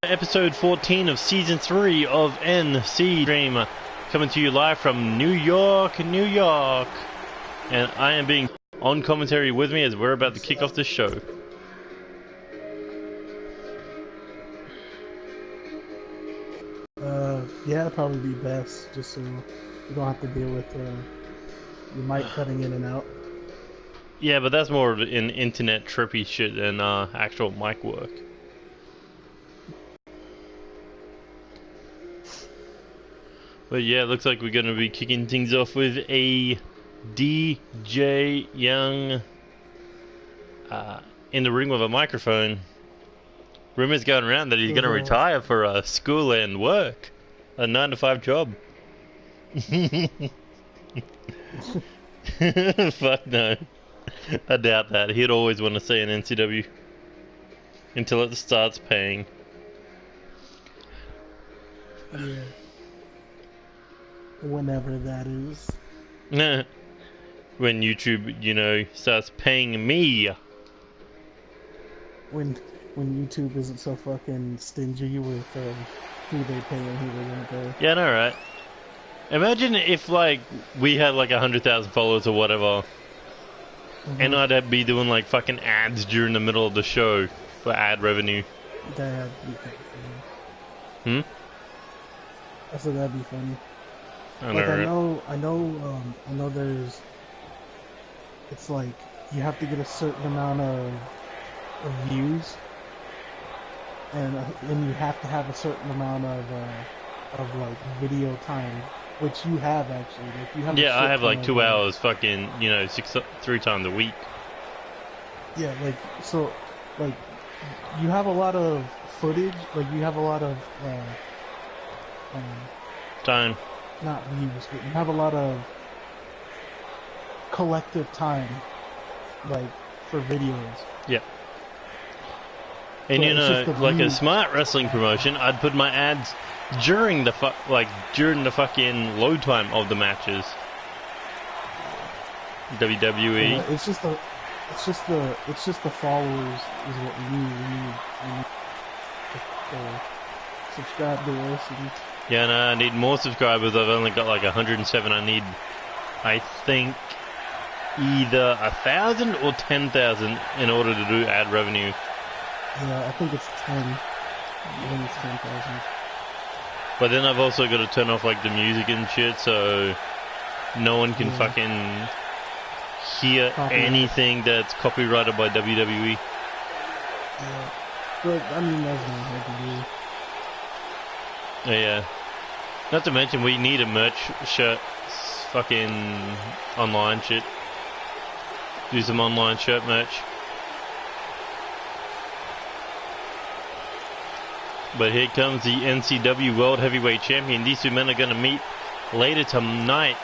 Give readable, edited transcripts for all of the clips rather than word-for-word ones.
Episode 14 of Season 3 of NC Stream, coming to you live from New York, New York. And I am being on commentary with me as we're about to kick off the show. Yeah, it'd probably be best, just so you don't have to deal with your mic cutting in and out. Yeah, but that's more of an internet trippy shit than actual mic work. But yeah, it looks like we're going to be kicking things off with a DJ Young in the ring with a microphone. Rumors going around that he's going to retire for school and work. A 9-to-5 job. Fuck no. I doubt that. He'd always want to stay in NCW until it starts paying. Yeah. Whenever that is. When YouTube, you know, starts paying me. When YouTube isn't so fucking stingy with who they pay and who they don't pay. Yeah, I know, right? Imagine if, like, we had, like, 100,000 followers or whatever, and I'd be doing, like, fucking ads during the middle of the show for ad revenue. That'd be funny. I said that'd be funny. I know there's, it's like, you have to get a certain amount of views, and you have to have a certain amount of like video time, which you have actually. Like, you have I have like 2 hours, fucking, you know, 3 times a week. Yeah, like, so, like, you have a lot of footage, like, you have a lot of time. Not views, but you have a lot of collective time, like, for videos. Yeah. And you know, like a smart wrestling promotion, I'd put my ads during the during the fucking load time of the matches. WWE. Yeah, it's just the followers is what we need. We need to subscribe to us. Yeah, no, I need more subscribers. I've only got like 107. I need, I think, either 1,000 or 10,000 in order to do ad revenue. Yeah, I think it's 10. I think it's 10,000. But then I've also got to turn off like the music and shit, so no one can fucking hear anything that's copyrighted by WWE. Yeah, but I mean that's not hard to do. Yeah. Not to mention we need a merch shirt, fucking online shit. Do some online shirt merch. But here comes the NCW World Heavyweight Champion. These two men are going to meet later tonight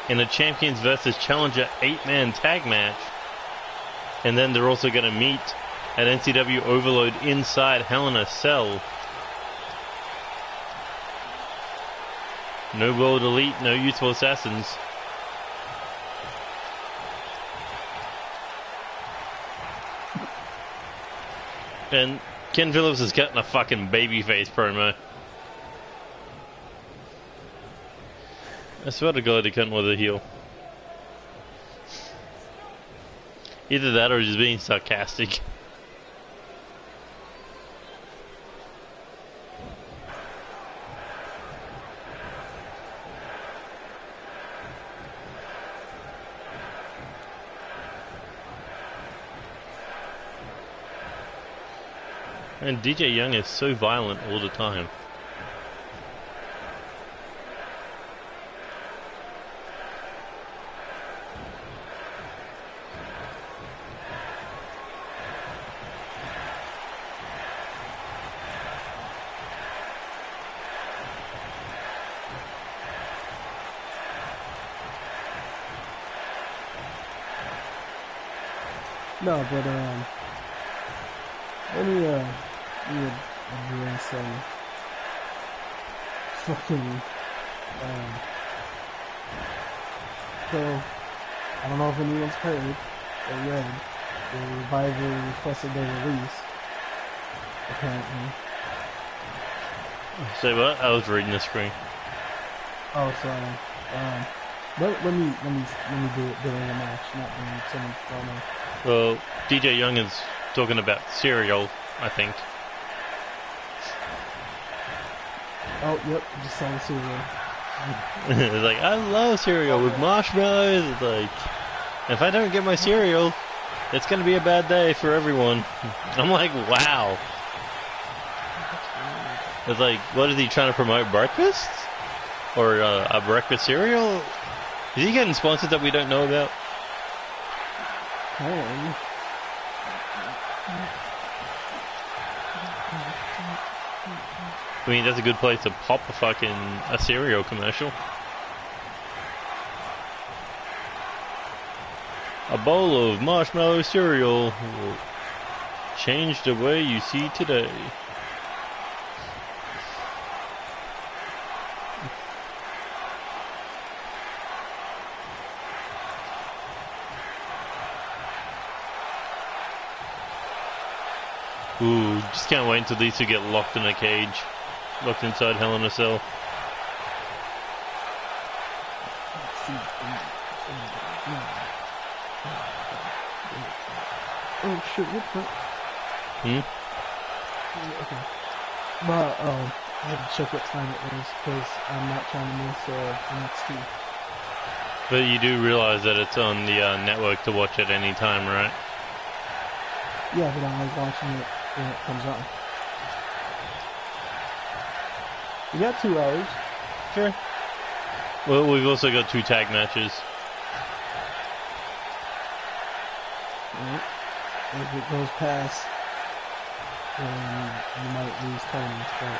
in a Champions vs. Challenger 8-man tag match. And then they're also going to meet at NCW Overload inside Hell in a Cell. No World Elite, no Youthful Assassins. And Ken Phillips is cutting a fucking babyface promo. I swear to God, he couldn't with a heel. Either that or just being sarcastic. And DJ Young is so violent all the time. No, but let me address some fucking so I don't know if anyone's heard or read, the Revival requested their release, apparently. Say what? I was reading the screen. Oh, sorry. Let me do it during the match, not during someone's promo. Well, DJ Young is talking about cereal, I think. Oh, yep, just saw the cereal. It's like, I love cereal with marshmallows. It's like, if I don't get my cereal, it's going to be a bad day for everyone. I'm like, wow. It's like, what is he trying to promote? Breakfast? Or a breakfast cereal? Is he getting sponsors that we don't know about? Oh. I mean, that's a good place to pop a cereal commercial. A bowl of marshmallow cereal will change the way you see today. Ooh, just can't wait until these two get locked in a cage. Locked inside Hell in a Cell. Oh shit, what the? Okay. But, I had to check what time it was, because I'm not trying to miss NXT. But you do realize that it's on the network to watch at any time, right? Yeah, but I like watching it when it comes on. We got 2 hours. Sure. Well, we've also got 2 tag matches. Right. If it goes past, then you might lose Tony. But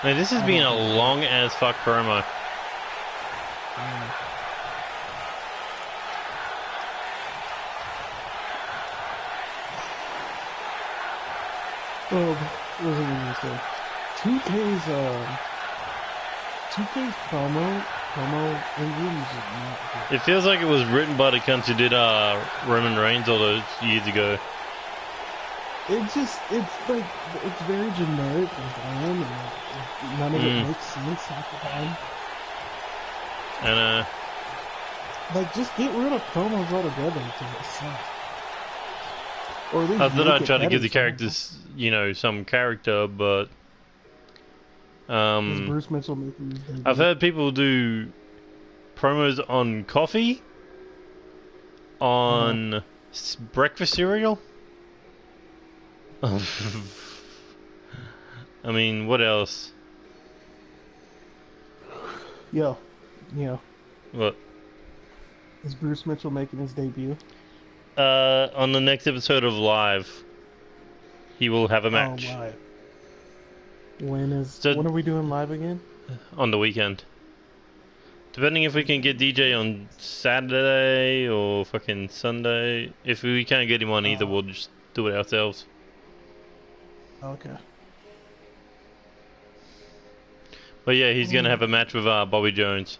Man, this has been a long as fuck promo. What was it going to say? 2K's promo engine is just not good. It feels like it was written by the cunts who did Roman Reigns all those years ago. It's like, it's very generic and bland, and none of it makes sense half the time. And like, just get rid of promos altogether until it sucks. Or at least I thought I'd try to give the somehow. characters, you know, some character, but Is Bruce Mitchell making his debut? I've heard people do promos on coffee, on breakfast cereal. I mean, what else? Yo. What? Is Bruce Mitchell making his debut? On the next episode of Live, he will have a match. Oh, Live. When are we doing Live again? On the weekend. Depending if we can get DJ on Saturday or fucking Sunday. If we can't get him on either, we'll just do it ourselves. Okay. But yeah, he's gonna have a match with Bobby Jones.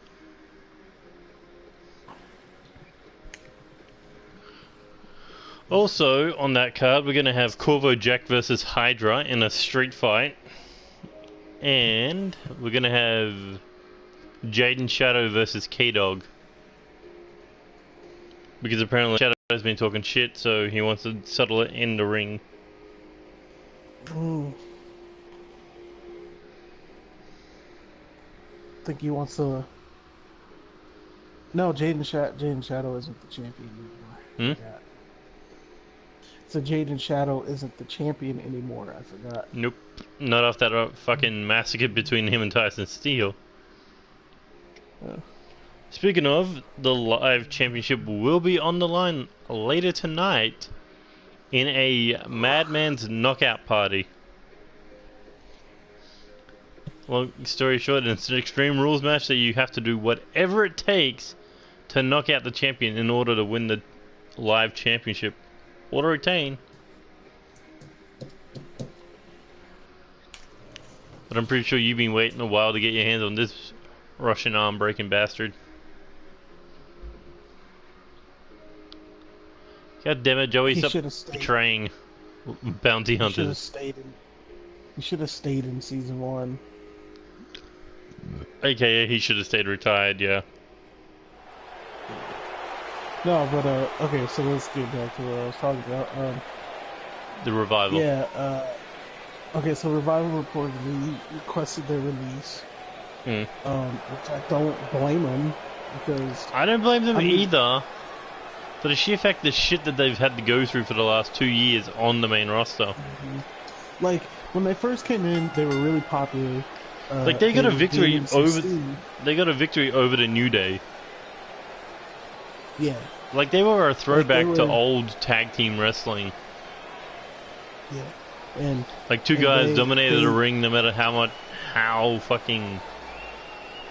Also, on that card, we're gonna have Corvo Jack versus Hydra in a street fight. And we're gonna have Jaden Shadow versus K-Dog. Because apparently Shadow's been talking shit, so he wants to settle it in the ring. I think he wants to... No, Jaden Shadow isn't the champion anymore. So Jaden Shadow isn't the champion anymore, I forgot. Nope. Not off that fucking massacre between him and Tyson Steele. Speaking of, the Live Championship will be on the line later tonight in a Madman's Knockout Party. Long story short, it's an Extreme Rules match that you have to do whatever it takes to knock out the champion in order to win the Live Championship. Or to retain. But I'm pretty sure you've been waiting a while to get your hands on this Russian arm breaking bastard. God damn it, Joey, stop betraying bounty hunters. He should have stayed in season 1. AKA he should have stayed retired, yeah. No, but okay, so let's get back to what I was talking about. The Revival. Yeah, okay, so Revival reportedly requested their release. Which I don't blame them, because... I don't blame them either. For the sheer fact, the shit that they've had to go through for the last 2 years on the main roster. Like, when they first came in, they were really popular. Like, they got a victory over... They got a victory over the New Day. Yeah. Like, they were a throwback to old tag team wrestling. Yeah. And... Like, two guys dominated a ring no matter how much... How fucking...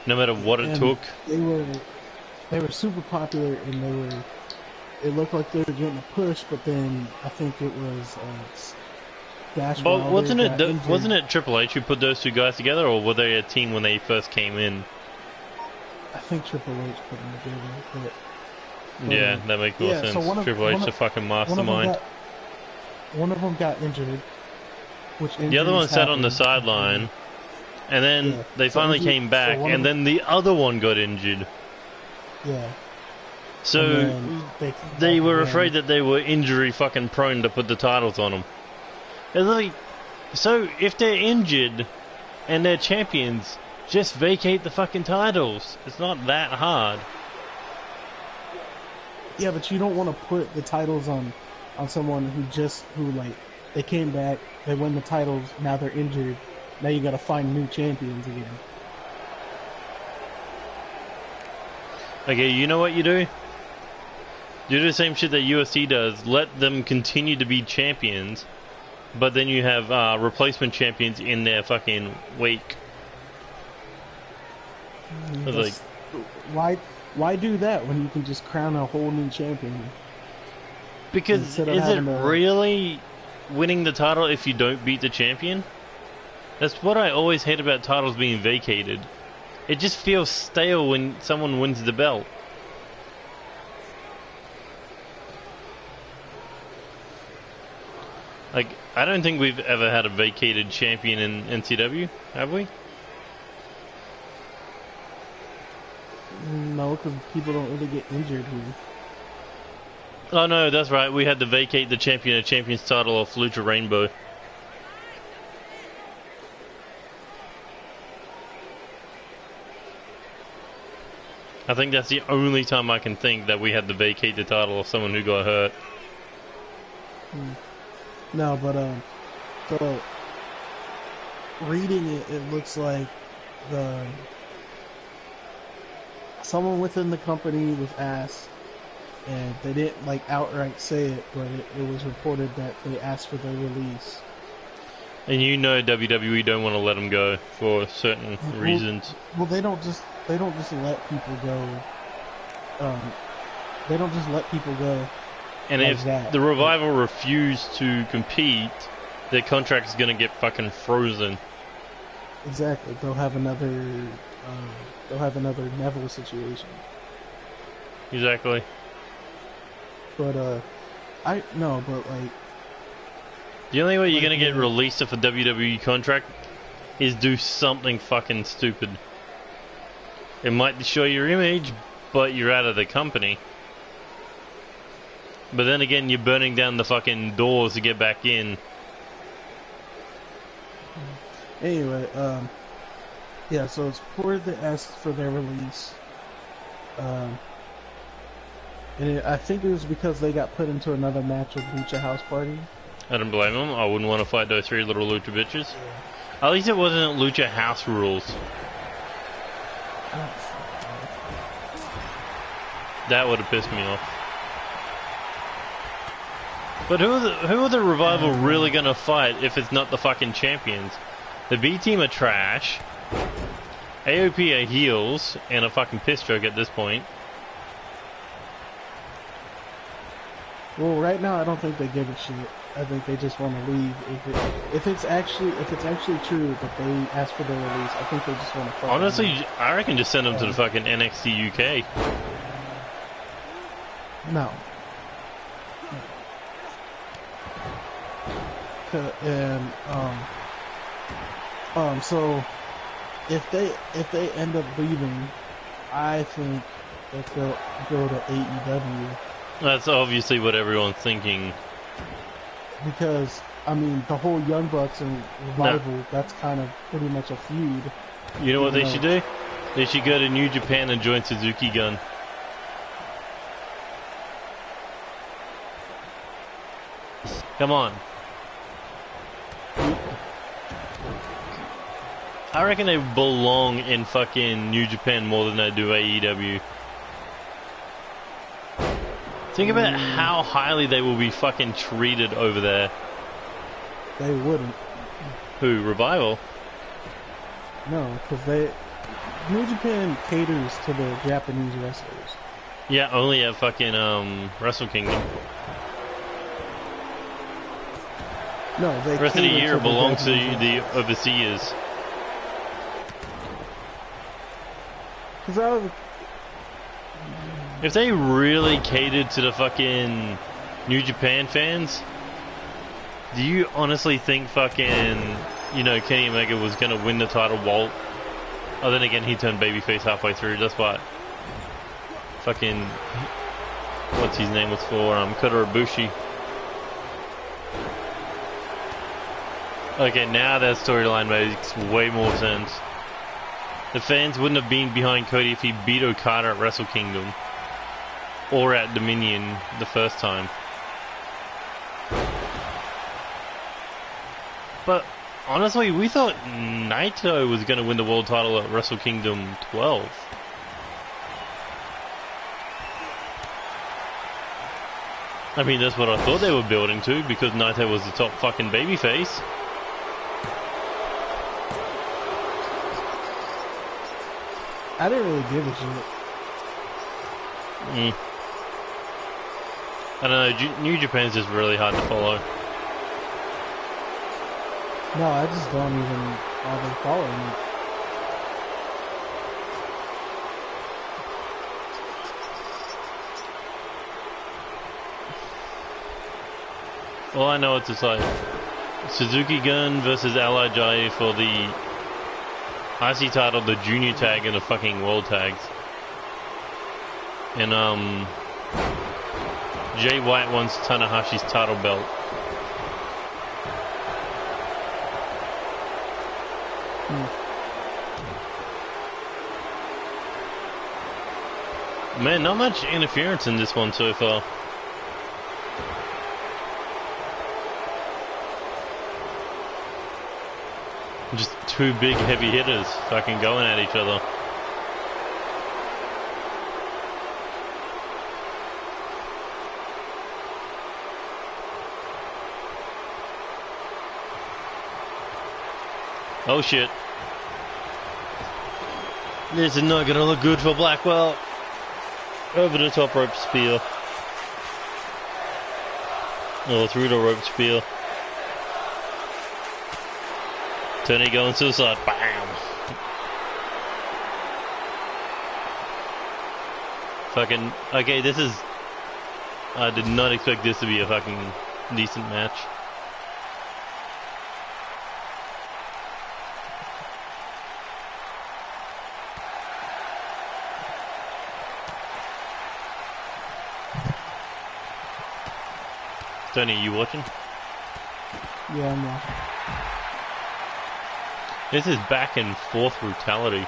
No matter what it took. They were super popular, and it looked like they were getting a push, but then I think it was Dash Wilder. Wasn't it Triple H who put those two guys together, or were they a team when they first came in? I think Triple H put them together. Yeah, that makes more sense. So Triple H, the fucking mastermind. One of them got injured, the other one sat on the sideline, and then they finally came back, and then the other one got injured. Yeah. So they were afraid that they were injury fucking prone to put the titles on them. And like, so if they're injured and they're champions, just vacate the fucking titles. It's not that hard. Yeah, but you don't want to put the titles on someone who like, they came back, they win the titles, now they're injured, now you gotta find new champions again. Okay, you know what you do? Do the same shit that UFC does. Let them continue to be champions, but then you have replacement champions in their fucking wake. Like, why do that when you can just crown a whole new champion? Because is it really winning the title if you don't beat the champion? That's what I always hate about titles being vacated. It just feels stale when someone wins the belt. Like, I don't think we've ever had a vacated champion in NCW, have we? No, because people don't really get injured here. Oh no, that's right. We had to vacate the champion of champions title off Lucha Rainbow. I think that's the only time I can think that we had to vacate the title of someone who got hurt. No, but so reading it, it looks like someone within the company was asked, and they didn't like outright say it, but it was reported that they asked for their release. And you know WWE don't want to let them go for certain reasons. Well, they don't just let people go. They don't just let people go. And like if that. the Revival refuse to compete, their contract's gonna get fucking frozen. Exactly. They'll have another Neville situation. Exactly. But but like, the only way you're gonna get released off a WWE contract is do something fucking stupid. It might destroy your image, but you're out of the company. But then again, you're burning down the fucking doors to get back in. Anyway, yeah, so it's reported they asked for their release. And I think it was because they got put into another match with Lucha House Party. I don't blame them. I wouldn't want to fight those three little Lucha bitches. Yeah. At least it wasn't Lucha House Rules. That would have pissed me off. But who are the Revival really gonna fight if it's not the fucking champions? The B team are trash. AOP are heels and a fucking piss stroke at this point. Well, right now I don't think they give a shit. I think they just want to leave. If it's actually true that they asked for their release, I think they just want to fight. Honestly, I reckon just send them to the fucking NXT UK. No. And so if they end up leaving, I think that they'll go to AEW. That's obviously what everyone's thinking. Because, I mean, the whole Young Bucks and Revival, that's kind of pretty much a feud. You know what they should do? They should go to New Japan and join Suzuki Gun. Come on. I reckon they belong in fucking New Japan more than they do AEW. Think about how highly they will be fucking treated over there. They wouldn't. Who, Revival? No, because New Japan caters to the Japanese wrestlers. Yeah, only at fucking Wrestle Kingdom. No, they the rest of the year belongs to the overseers. If they really catered to the fucking New Japan fans, do you honestly think fucking, you know, Kenny Omega was gonna win the title Walt? Oh, then again, he turned babyface halfway through. That's what fucking, what's his name was for? Kota Ibushi. Okay, now that storyline makes way more sense. The fans wouldn't have been behind Cody if he beat Okada at Wrestle Kingdom or at Dominion the first time. But honestly, we thought Naito was going to win the world title at Wrestle Kingdom 12. I mean, that's what I thought they were building to, because Naito was the top fucking babyface. I didn't really give a shit. I don't know, New Japan's just really hard to follow. No, I just don't even bother following it. All I know is it's like Suzuki Gun versus LIJ for the IC title, the junior tag, and the fucking world tags. And Jay White wants Tanahashi's title belt. Man, not much interference in this one so far. Just two big heavy hitters fucking going at each other. Oh shit. This is not gonna look good for Blackwell. Over the top rope spear. Or through the rope spear. Tony going suicide. Bam! Fucking... Okay, this is... I did not expect this to be a fucking decent match. Tony, are you watching? Yeah, I'm watching. This is back and forth brutality.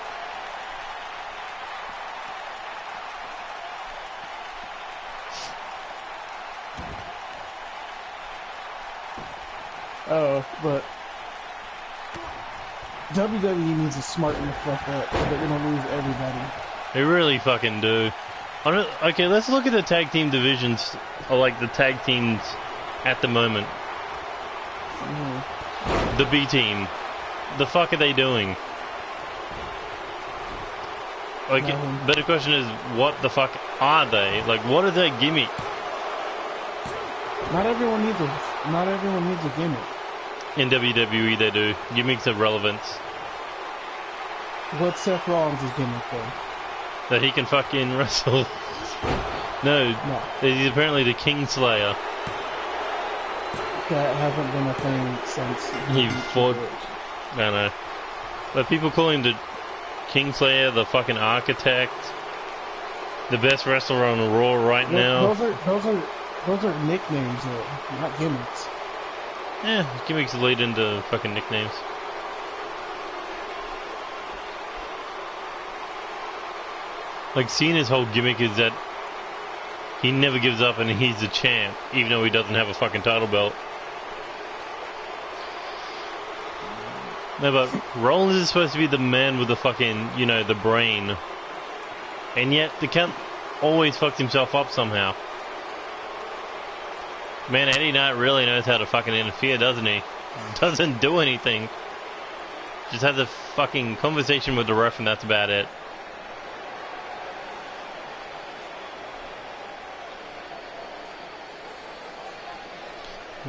Oh, but WWE needs to smarten the fuck up, or they're gonna lose everybody. They really fucking do. Okay, let's look at the tag team divisions, or like the tag teams at the moment. The B team. The fuck are they doing? Like, but the question is, what the fuck are they? Like, what is their gimmick? Not everyone needs a gimmick. In WWE, they do. Gimmicks of relevance. What's Seth Rollins' gimmick though? That he can fucking wrestle. No, he's apparently the Kingslayer. That hasn't been a thing since he fought. I don't know. But people call him the Kingslayer, the fucking architect, the best wrestler on Raw right now. Those are nicknames, though, not gimmicks. Yeah, gimmicks lead into fucking nicknames. Like, Cena's whole gimmick is that he never gives up and he's the champ, even though he doesn't have a fucking title belt. No, but Rollins is supposed to be the man with the fucking, you know, the brain. And yet, the cunt always fucks himself up somehow. Man, Eddie Knight really knows how to fucking interfere, doesn't he? Doesn't do anything. Just has a fucking conversation with the ref and that's about it.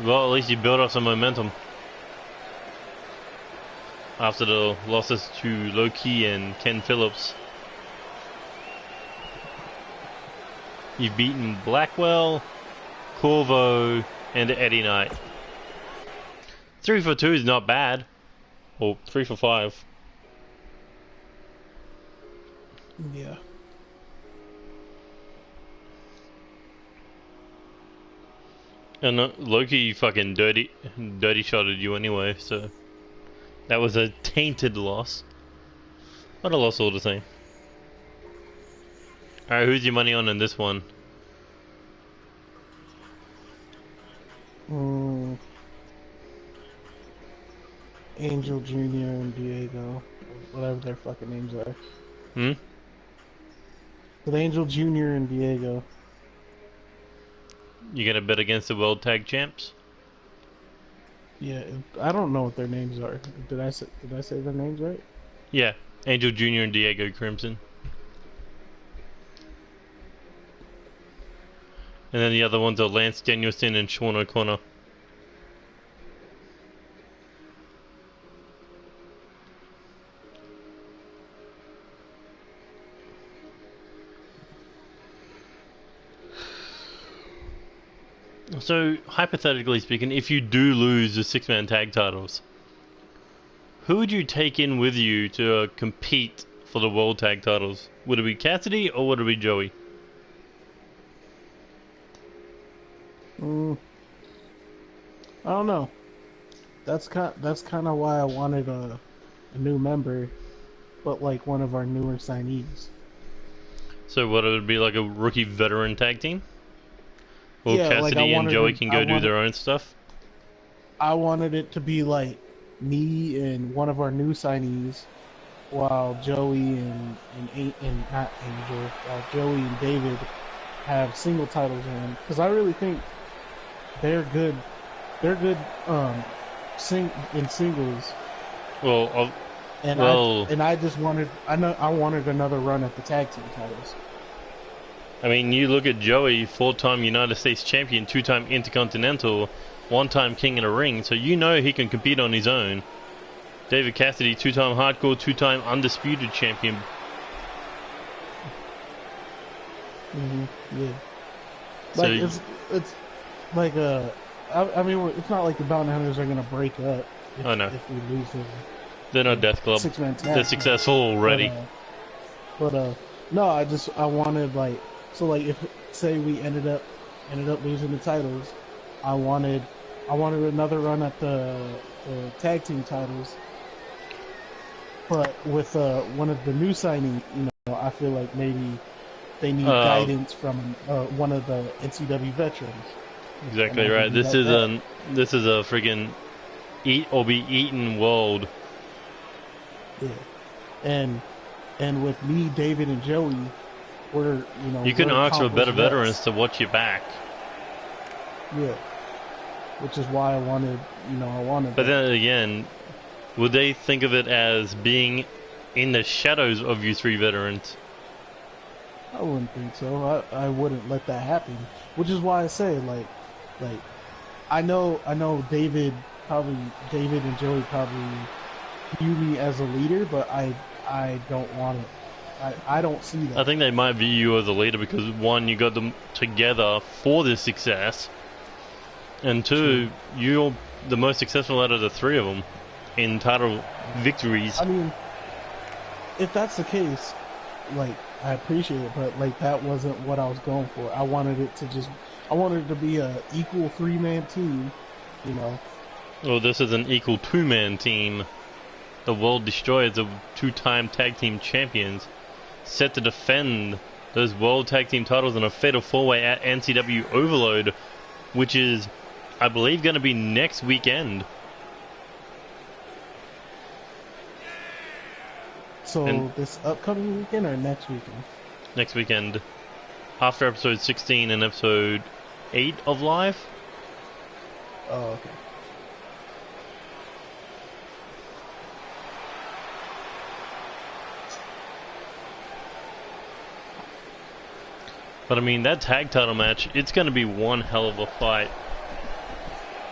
Well, at least you build up some momentum. After the losses to Loki and Ken Phillips. You've beaten Blackwell, Corvo, and Eddie Knight. 3 for 2 is not bad. Or 3 for 5. Yeah. And Loki fucking dirty shotted you anyway, so that was a tainted loss. But a loss all the same. Alright, who's your money on in this one? Angel Jr. and Diego, whatever their fucking names are. With Angel Jr. and Diego. You gonna bet against the World Tag Champs? Yeah, I don't know what their names are. Did I say their names right? Yeah, Angel Jr. and Diego Crimson. And then the other ones are Lance Danielson and Sean O'Connor. So, hypothetically speaking, if you do lose the 6-man tag titles, who would you take in with you to compete for the World Tag titles? Would it be Cassidy or would it be Joey? I don't know. That's kind of why I wanted a new member, but like one of our newer signees. So what, it would be like a rookie veteran tag team? Or yeah, Cassidy and Joey can go do their own stuff? I wanted it to be like me and one of our new signees, while Joey and not Angel, while Joey and David have single titles in, because I really think they're good. They're good in singles. Well, I just wanted I wanted another run at the tag team titles. I mean, you look at Joey, 4-time United States champion, 2-time Intercontinental, 1-time King of the Ring, so you know he can compete on his own. David Cassidy, 2-time Hardcore, 2-time Undisputed champion. Yeah. Like, so it's like I mean, it's not like the Bounty Hunters are gonna break up if we lose them. They're not Death Club. 6-man tag. They're successful already. But no, I wanted like, so like if say we ended up losing the titles, I wanted another run at the tag team titles. But with one of the new signees, you know, I feel like maybe they need guidance from one of the NCW veterans. Exactly right. This is a friggin' eat or be eaten world. Yeah, and with me, David, and Joey, you can ask for better veterans to watch your back. Yeah, which is why I wanted. But then again, would they think of it as being in the shadows of you 3 veterans? I wouldn't think so. I wouldn't let that happen. Which is why I say like I know David and Joey probably view me as a leader, but I don't want it. I don't see that. I think they might view you as a leader because 1, you got them together for this success, and 2, you're the most successful out of the 3 of them in title victories. I mean, if that's the case, like, I appreciate it, but like that wasn't what I was going for. I wanted it to be a equal 3-man team, you know. Well, this is an equal 2-man team. The World Destroyers, the 2-time tag team champions, set to defend those World Tag Team titles in a fatal 4-way at NCW Overload, which is, I believe, going to be next weekend. So this upcoming weekend or next weekend? Next weekend. After episode 16 and episode 8 of Live. Oh, okay. But I mean, that tag title match, it's going to be one hell of a fight.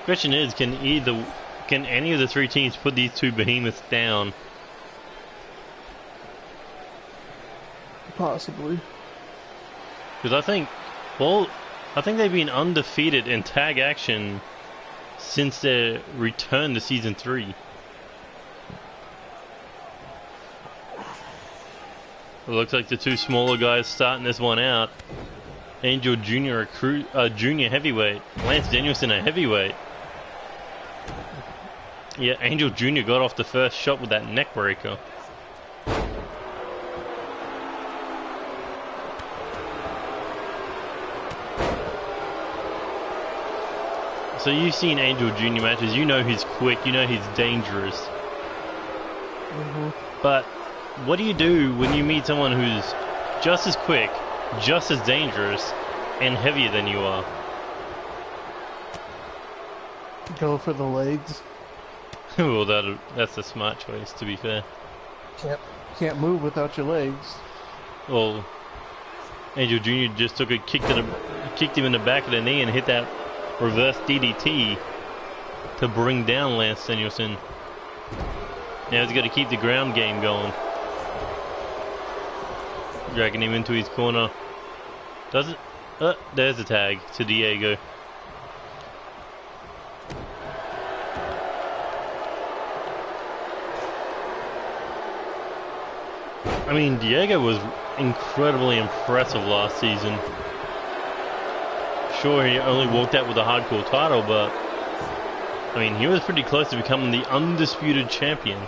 Question is, can any of the 3 teams put these 2 behemoths down? Possibly. Because I think they've been undefeated in tag action since their return to season 3. It looks like the 2 smaller guys starting this one out. Angel Jr. a junior heavyweight. Lance Danielson a heavyweight. Yeah, Angel Jr. got off the first shot with that neck breaker. So you've seen Angel Jr. matches, you know he's quick, you know he's dangerous. But what do you do when you meet someone who's just as quick, just as dangerous, and heavier than you are? Go for the legs. Well, that's a smart choice, to be fair. Can't move without your legs. Well, Angel Jr. just took a kicked him in the back of the knee and hit that reverse DDT to bring down Lance Danielson. Now he's got to keep the ground game going. Dragging him into his corner. Does it? There's the tag to Diego. I mean, Diego was incredibly impressive last season. Sure, he only walked out with a hardcore title, but I mean, he was pretty close to becoming the undisputed champion.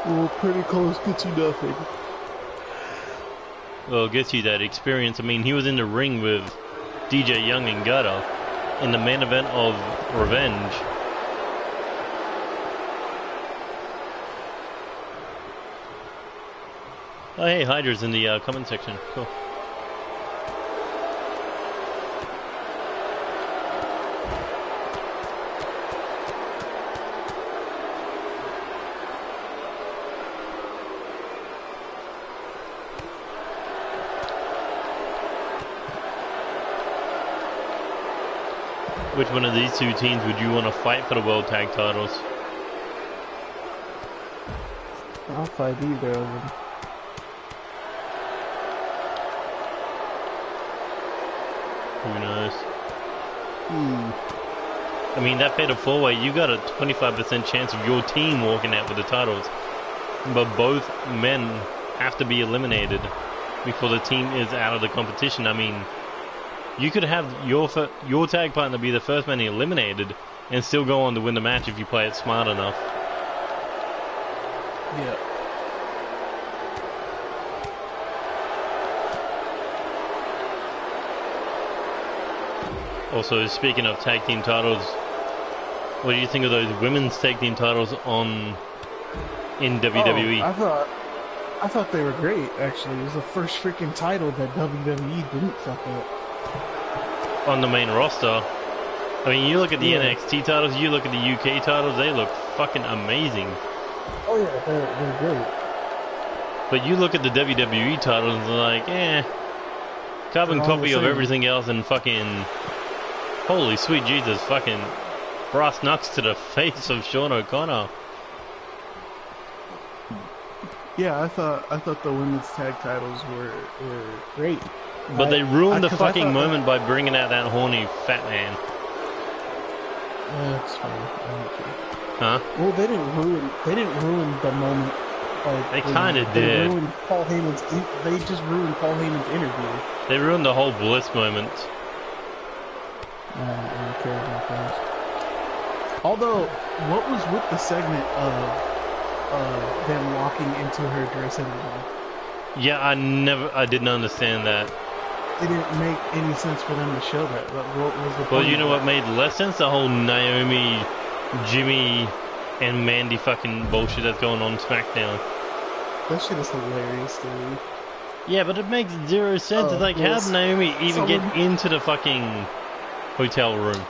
Well, pretty close gets you nothing. Well, it gets you that experience. I mean, he was in the ring with DJ Young and Gutter in the main event of Revenge. Oh, hey, Hydra's in the comment section. Cool. Which one of these 2 teams would you want to fight for the World Tag Titles? I'll fight either of them. Who knows? I mean, that fatal 4-way, you got a 25% chance of your team walking out with the titles. But both men have to be eliminated before the team is out of the competition. I mean, you could have your tag partner be the first man eliminated and still go on to win the match if you play it smart enough. Yeah. Also, speaking of tag team titles, what do you think of those women's tag team titles in WWE? Oh, I thought they were great, actually. It was the first freaking title that WWE didn't fuck up. On the main roster. I mean, you look at the NXT titles, you look at the UK titles, they look fucking amazing. Oh yeah, they're great. But you look at the WWE titles and they're like, carbon copy of everything else and fucking... Holy sweet Jesus, fucking brass knucks to the face of Sean O'Connor. Yeah, I thought the women's tag titles were great. But they ruined the fucking moment by bringing out that horny fat man. That's fine. I don't care. Huh? Well, they didn't ruin the moment. Like, they kind of did. They ruined Paul Heyman's. They just ruined Paul Heyman's interview. They ruined the whole Bliss moment. I don't care about that. Although, what was with the segment of them walking into her dressing room? Yeah, I didn't understand that. It didn't make any sense for them to show that. But what was the point? Well, you know what made less sense? The whole Naomi, Jimmy, and Mandy fucking bullshit that's going on SmackDown. That shit is hilarious, dude. Yeah, but it makes zero sense. It's like, how did Naomi even get into the fucking hotel room?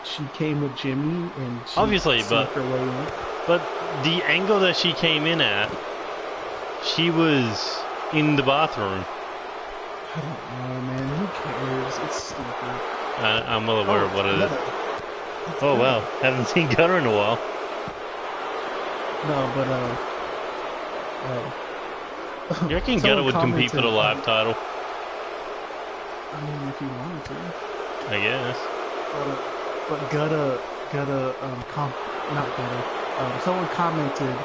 She came with Jimmy, and she obviously, but the angle that she came in at, she was in the bathroom. I don't know, man. Who cares? It's stupid. I'm well aware of what it is. Oh wow, haven't seen Gutter in a while. No, but you reckon Gutter would compete for the live title? I mean, if he wanted to. I guess. But someone commented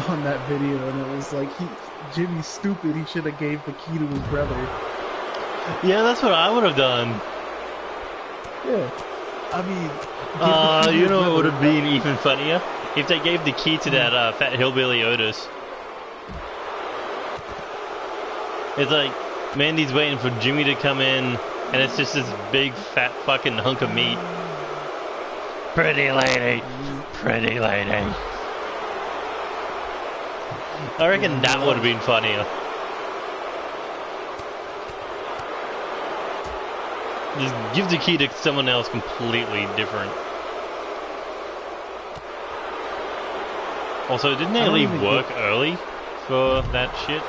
on that video, and it was like, Jimmy's stupid. He should have gave the key to his brother. Yeah, that's what I would have done. Yeah, I mean. You know what would have been even funnier? If they gave the key to that fat hillbilly Otis. It's like, Mandy's waiting for Jimmy to come in, and it's just this big fat fucking hunk of meat. Pretty lady. Pretty lady. I reckon that would have been funnier. Just give the key to someone else completely different. Also, didn't they leave work early for that shit?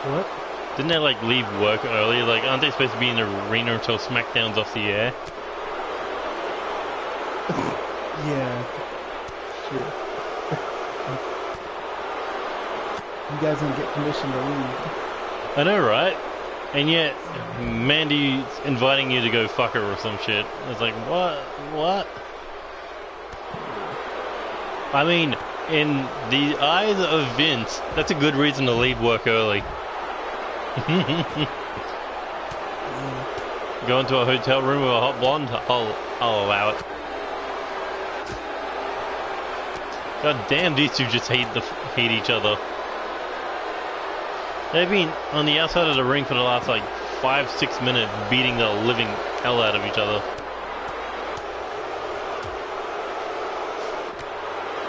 What? Didn't they like leave work early? Like, aren't they supposed to be in the arena until SmackDown's off the air? Yeah. Sure. You guys didn't get permission to leave. I know, right? And yet, Mandy's inviting you to go fuck her or some shit. It's like, what? What? I mean, in the eyes of Vince, that's a good reason to leave work early. Go into a hotel room with a hot blonde, I'll allow it. God damn, these two just hate each other. They've been on the outside of the ring for the last like 5-6 minutes, beating the living hell out of each other.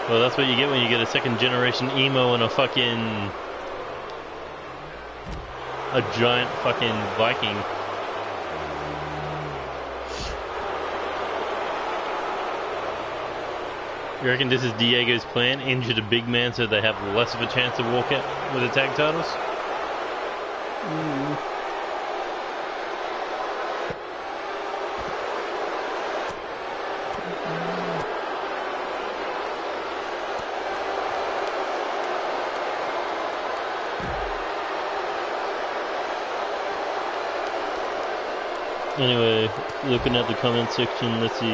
Well, that's what you get when you get a second generation emo and a giant fucking Viking. You reckon this is Diego's plan? Injure the big man so they have less of a chance to walk out with the tag titles? Anyway, looking at the comment section, let's see.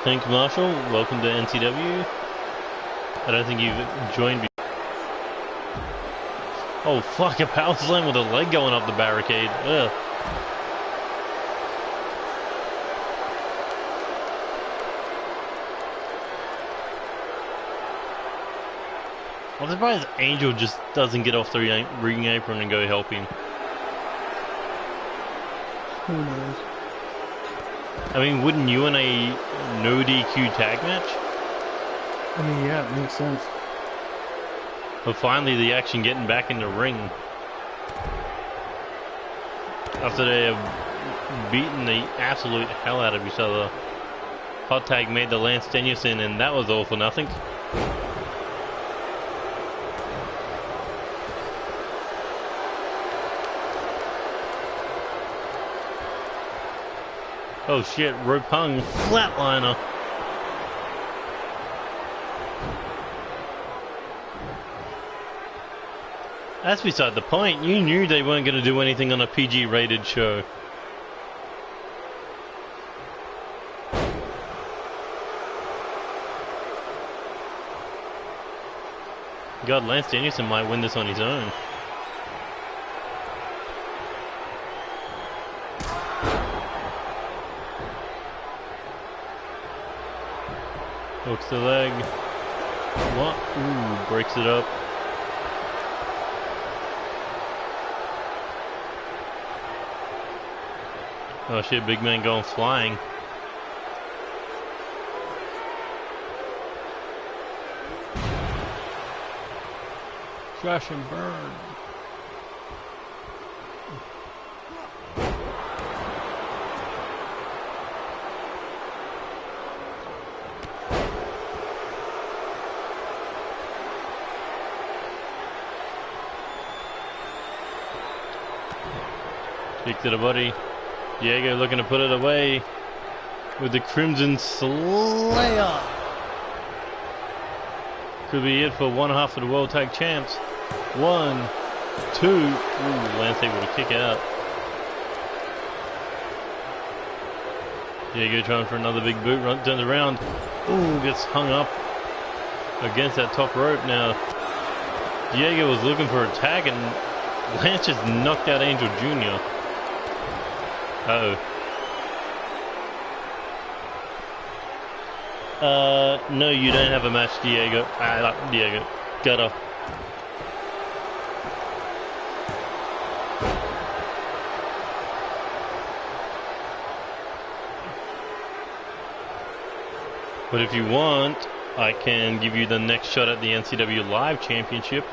Hank Marshall, welcome to NCW. I don't think you've joined. Oh fuck, a power slam with a leg going up the barricade. Ugh. I'm surprised Angel just doesn't get off the ring apron and go help him. Who knows? I mean, wouldn't you in a no DQ tag match? I mean, yeah, it makes sense. But finally, the action getting back in the ring. After they have beaten the absolute hell out of each other. Hot tag made the Lance Danielson, and that was all for nothing. Oh shit, rope hung, flatliner. That's beside the point. You knew they weren't going to do anything on a PG-rated show. God, Lance Danielson might win this on his own. Hooks the leg. What? Ooh, breaks it up. Oh shit, big man going flying. Crash and burn. Kick to the body. Diego looking to put it away with the Crimson Slayer. Could be it for one half of the World Tag Champs. 1, 2. Ooh, Lance able to kick out. Diego trying for another big boot, turns around. Ooh, gets hung up against that top rope. Now, Diego was looking for a tag and Lance just knocked out Angel Jr. Uh-oh. No, you don't have a match, Diego. Diego. Gutter. But if you want, I can give you the next shot at the NCW Live Championship.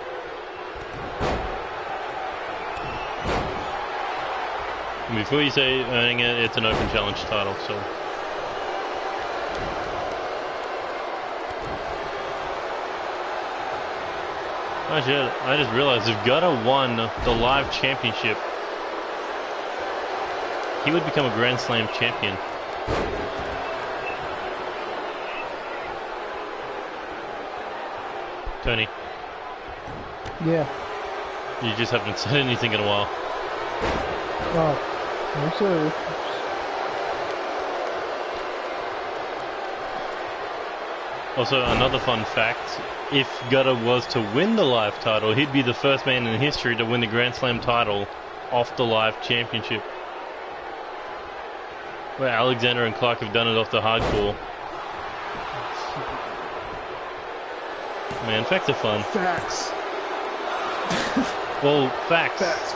And before you say earning it, it's an open challenge title, so. Actually, I just realized if Gutter won the Live Championship, he would become a Grand Slam champion. Tony. Yeah. You just haven't said anything in a while. Oh, I'm sorry. Also, another fun fact, if Gutter was to win the Live title, he'd be the first man in history to win the Grand Slam title off the Live Championship. Where Alexander and Clark have done it off the hardcore. Man, facts are fun. Facts. Well, facts. Facts,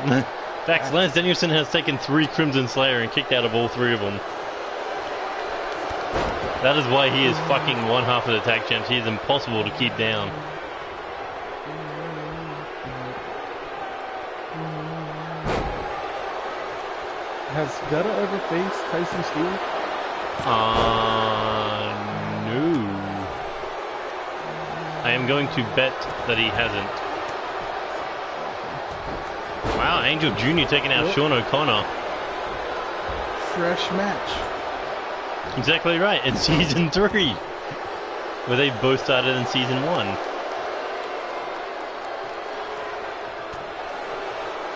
man. Facts. Lance Danielson has taken 3 Crimson Slayer and kicked out of all 3 of them. That is why he is fucking one half of the tag champs. He is impossible to keep down. Has Gutter ever faced Tyson Steel? No. I am going to bet that he hasn't. Wow, Angel Jr. taking out Sean O'Connor. Fresh match. Exactly right. It's season 3, where they both started in season 1.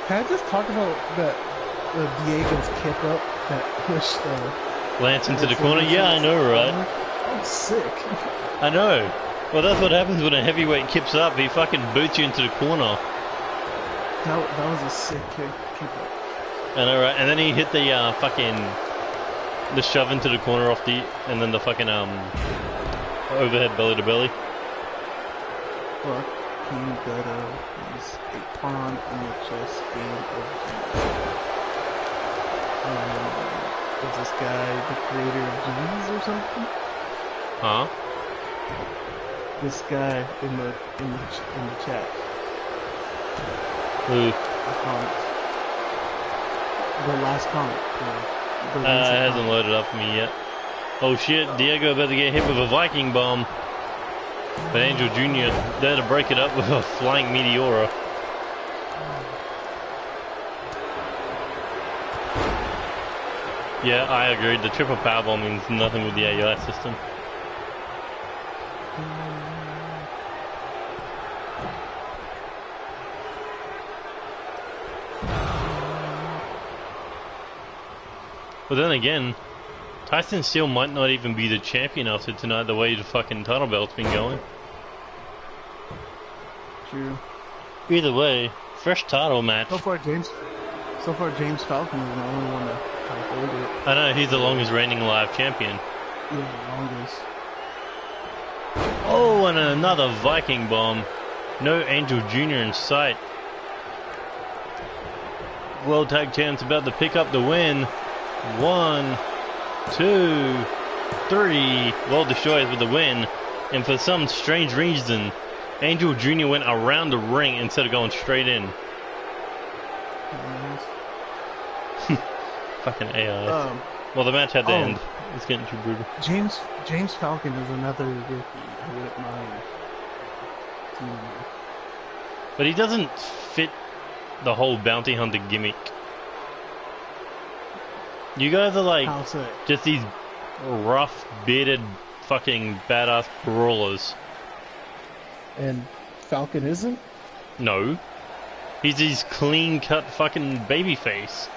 Can I just talk about that Diego's kick up that pushed Lance into the corner? Yeah, I know, right? I'm sick. I know. Well, that's what happens when a heavyweight kips up. He fucking boots you into the corner. That was a sick kick up. I know, right? And then he hit the the shove into the corner off the, and then the fucking overhead belly to belly. Fuck you, Gutter. He's a pawn in the chess game of is this guy the creator of G's or something? Huh? This guy in the chat. Who? The last comment. It hasn't loaded up for me yet. Oh shit, Diego about to get hit with a Viking bomb. But Angel Jr. there to break it up with a flying Meteora. Yeah, I agreed. The triple powerbomb means nothing with the AI system. But then again, Tyson Steel might not even be the champion after tonight, the way the fucking title belt's been going. True. Either way, fresh title match. So far, James Falcon is the only one to kind of hold it. I know, he's the longest reigning live champion. Yeah, longest. Oh, and another Viking bomb. No Angel Jr. in sight. World Tag Champs about to pick up the win. 1, 2, 3. World Destroyers with the win. And for some strange reason, Angel Jr. went around the ring instead of going straight in. Fucking AI. Well, the match had to end. It's getting too brutal. James Falcon is another rookie. I wouldn't mind. But he doesn't fit the whole bounty hunter gimmick. You guys are like just these rough, bearded, fucking badass brawlers. And Falcon isn't? No. He's his clean-cut fucking babyface.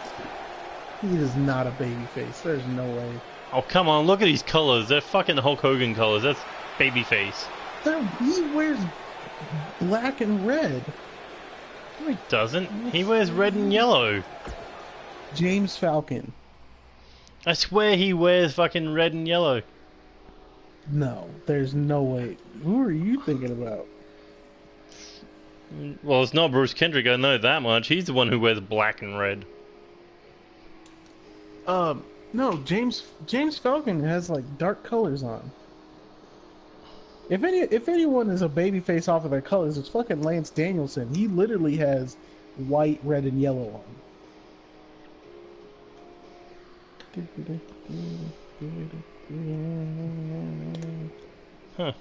He is not a babyface. There's no way. Oh, come on, look at his colors. They're fucking Hulk Hogan colors. That's babyface. He wears black and red. No, he doesn't. He wears red and yellow. James Falcon. I swear he wears fucking red and yellow. No, there's no way. Who are you thinking about? Well, it's not Bruce Kendrick, I know that much. He's the one who wears black and red. No, James Falcon has like dark colors on. If anyone is a babyface off of their colors, it's fucking Lance Danielson. He literally has white, red, and yellow on. Huh.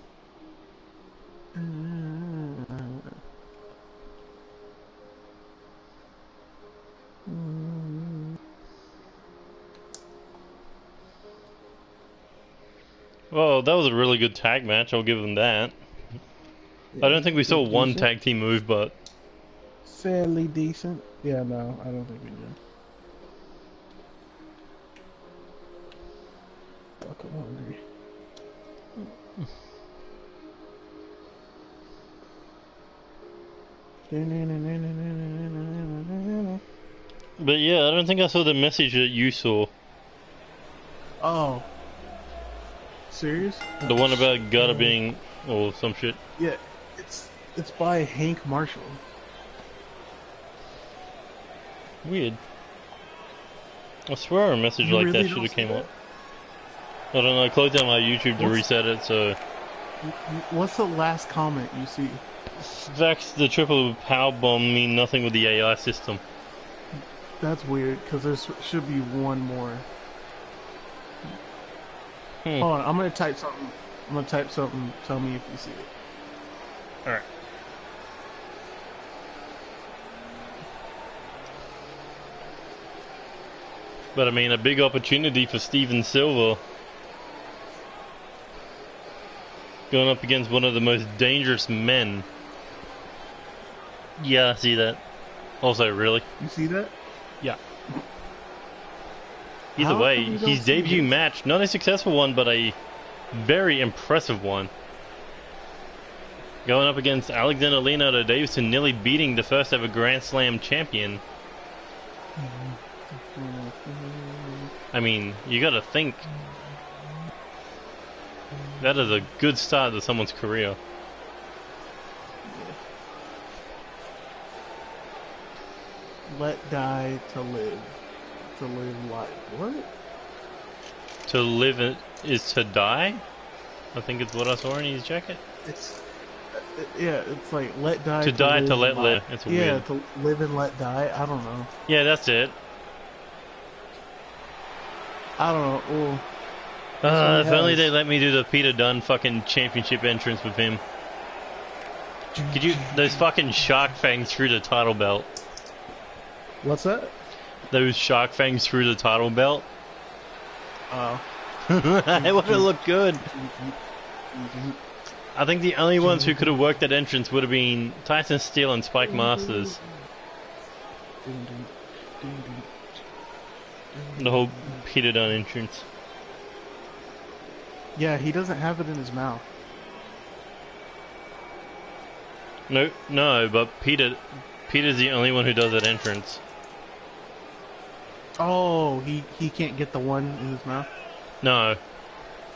Well, that was a really good tag match, I'll give them that. Yeah, I don't think we saw one tag team move, but... fairly decent. Yeah, no, I don't think we did. Fuck, I'm hungry. But yeah, I don't think I saw the message that you saw. Oh. Serious? The one about Gutter being... or some shit. Yeah, it's by Hank Marshall. Weird. I swear a message like really that should have came up. I don't know, I closed down my YouTube to reset it, so... What's the last comment you see? Vax, the triple power bomb mean nothing with the AI system. That's weird, because there should be one more. Hold on, I'm gonna type something. Tell me if you see it. Alright. But I mean, a big opportunity for Steven Silver. Going up against one of the most dangerous men. Yeah, I see that. Also, really? You see that? Yeah. Either way, his debut match, not a successful one, but a very impressive one. Going up against Alexander Leonardo Davidson, nearly beating the first ever Grand Slam champion. I mean, you gotta think. That is a good start to someone's career. Let die to live. To live life. What? To live is to die? I think it's what I saw in his jacket. Yeah, it's like let die to die to let live. It's weird. Yeah, to live and let die. I don't know. Yeah, that's it. I don't know. Well, if only they let me do the Peter Dunne fucking championship entrance with him. Could you... those fucking shark fangs through the title belt. What's that? Those shark fangs through the title belt. Oh. It would have looked good. I think the only ones who could have worked that entrance would have been Tyson Steele and Spike Masters. The whole Peter Dunne entrance. Yeah, he doesn't have it in his mouth. No, but Peter's the only one who does that entrance. Oh, he can't get the one in his mouth? No.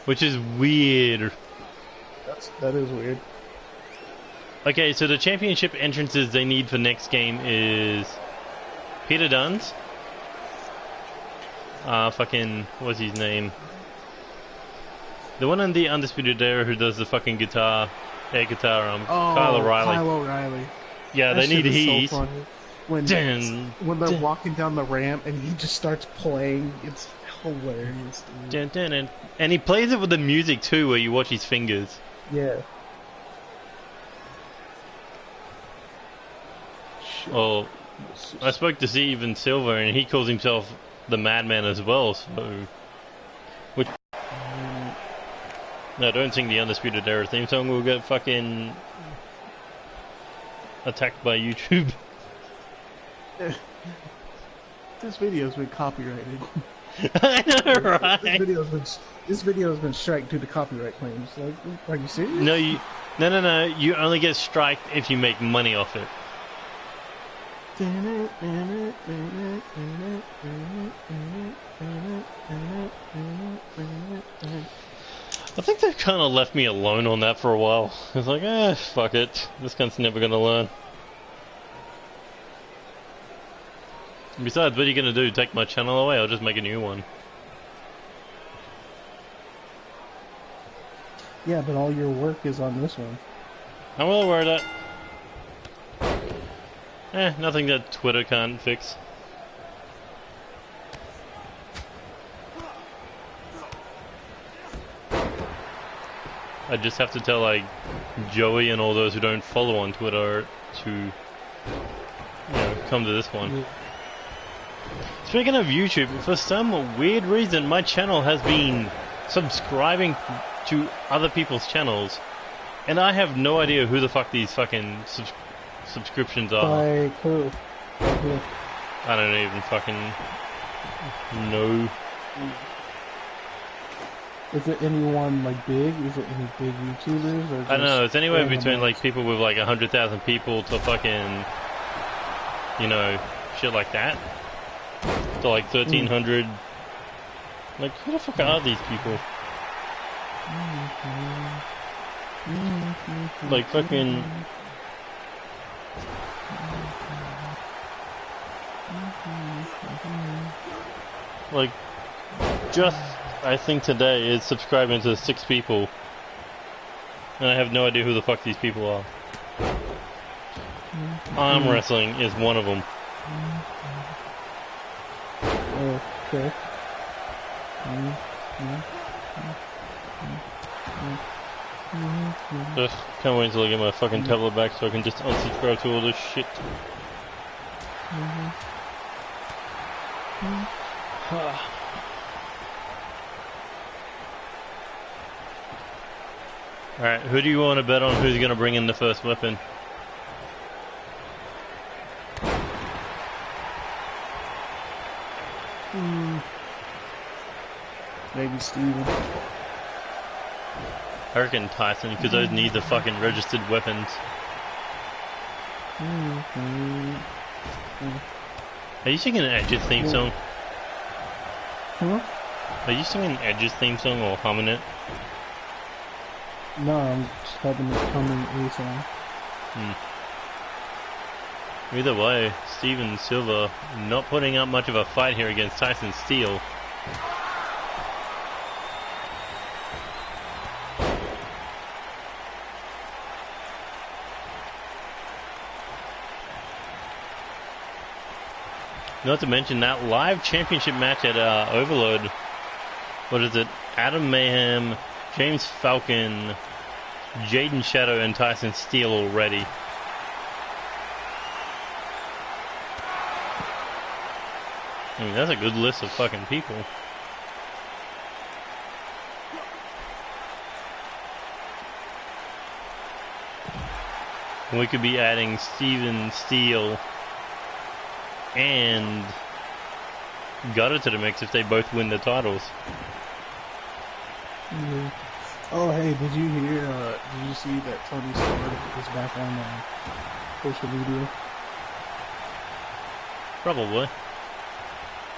Which is weird. That is weird. Okay, so the championship entrances they need for next game is Peter Dunne's. Fucking, what's his name? The one in the Undisputed Era who does the fucking guitar, air guitar, Kyle O'Reilly. Kyle O'Reilly. Yeah, that they need he's. So funny. When they're walking down the ramp and he just starts playing, it's hilarious, dude. And he plays it with the music too, where you watch his fingers. Yeah. Oh, I spoke to Steven Silver and he calls himself the Madman as well, so... Which... No, don't sing the Undisputed Era theme song, we'll get fucking... attacked by YouTube. This video's been copyrighted. I know, right? This video's been striked due to copyright claims. Like, are you serious? No, you only get striked if you make money off it. I think they've kind of left me alone on that for a while. It's like, fuck it. This cunt's never gonna learn. Besides, what are you gonna do? Take my channel away? I'll just make a new one. Yeah, but all your work is on this one. I'm well aware of that. Nothing that Twitter can't fix. I just have to tell, like, Joey and all those who don't follow on Twitter to, you know, come to this one. Yeah. Speaking of YouTube, for some weird reason, my channel has been subscribing to other people's channels, and I have no idea who the fuck these fucking subscriptions are. Like who? I don't even fucking know. Is it anyone like big? Is it any big YouTubers? Or I don't know. It's anywhere between like people with like 100,000 people to fucking, you know, shit like that. To like 1,300. Like, who the fuck are these people? Like fucking. Like, just I think today is subscribing to 6 people, and I have no idea who the fuck these people are. Arm wrestling is one of them. Okay. Ugh, can't wait until I get my fucking tablet back so I can just unsubscribe to all this shit. Alright, who do you want to bet on who's going to bring in the first weapon? Maybe Steven. I reckon Tyson, because those need the fucking registered weapons. Are you singing Edge's theme song? Huh? Are you singing Edge's theme song or humming it? No, I'm just having it humming a song. Either way, Steven Silver not putting up much of a fight here against Tyson Steele. Not to mention that live championship match at Overload. What is it? Adam Mayhem, James Falcon, Jaden Shadow, and Tyson Steele already. I mean, that's a good list of fucking people. We could be adding Steven Steele and Gutter to the mix if they both win the titles. Oh, hey, did you hear? Did you see that Tony Stark is back on social media? Probably.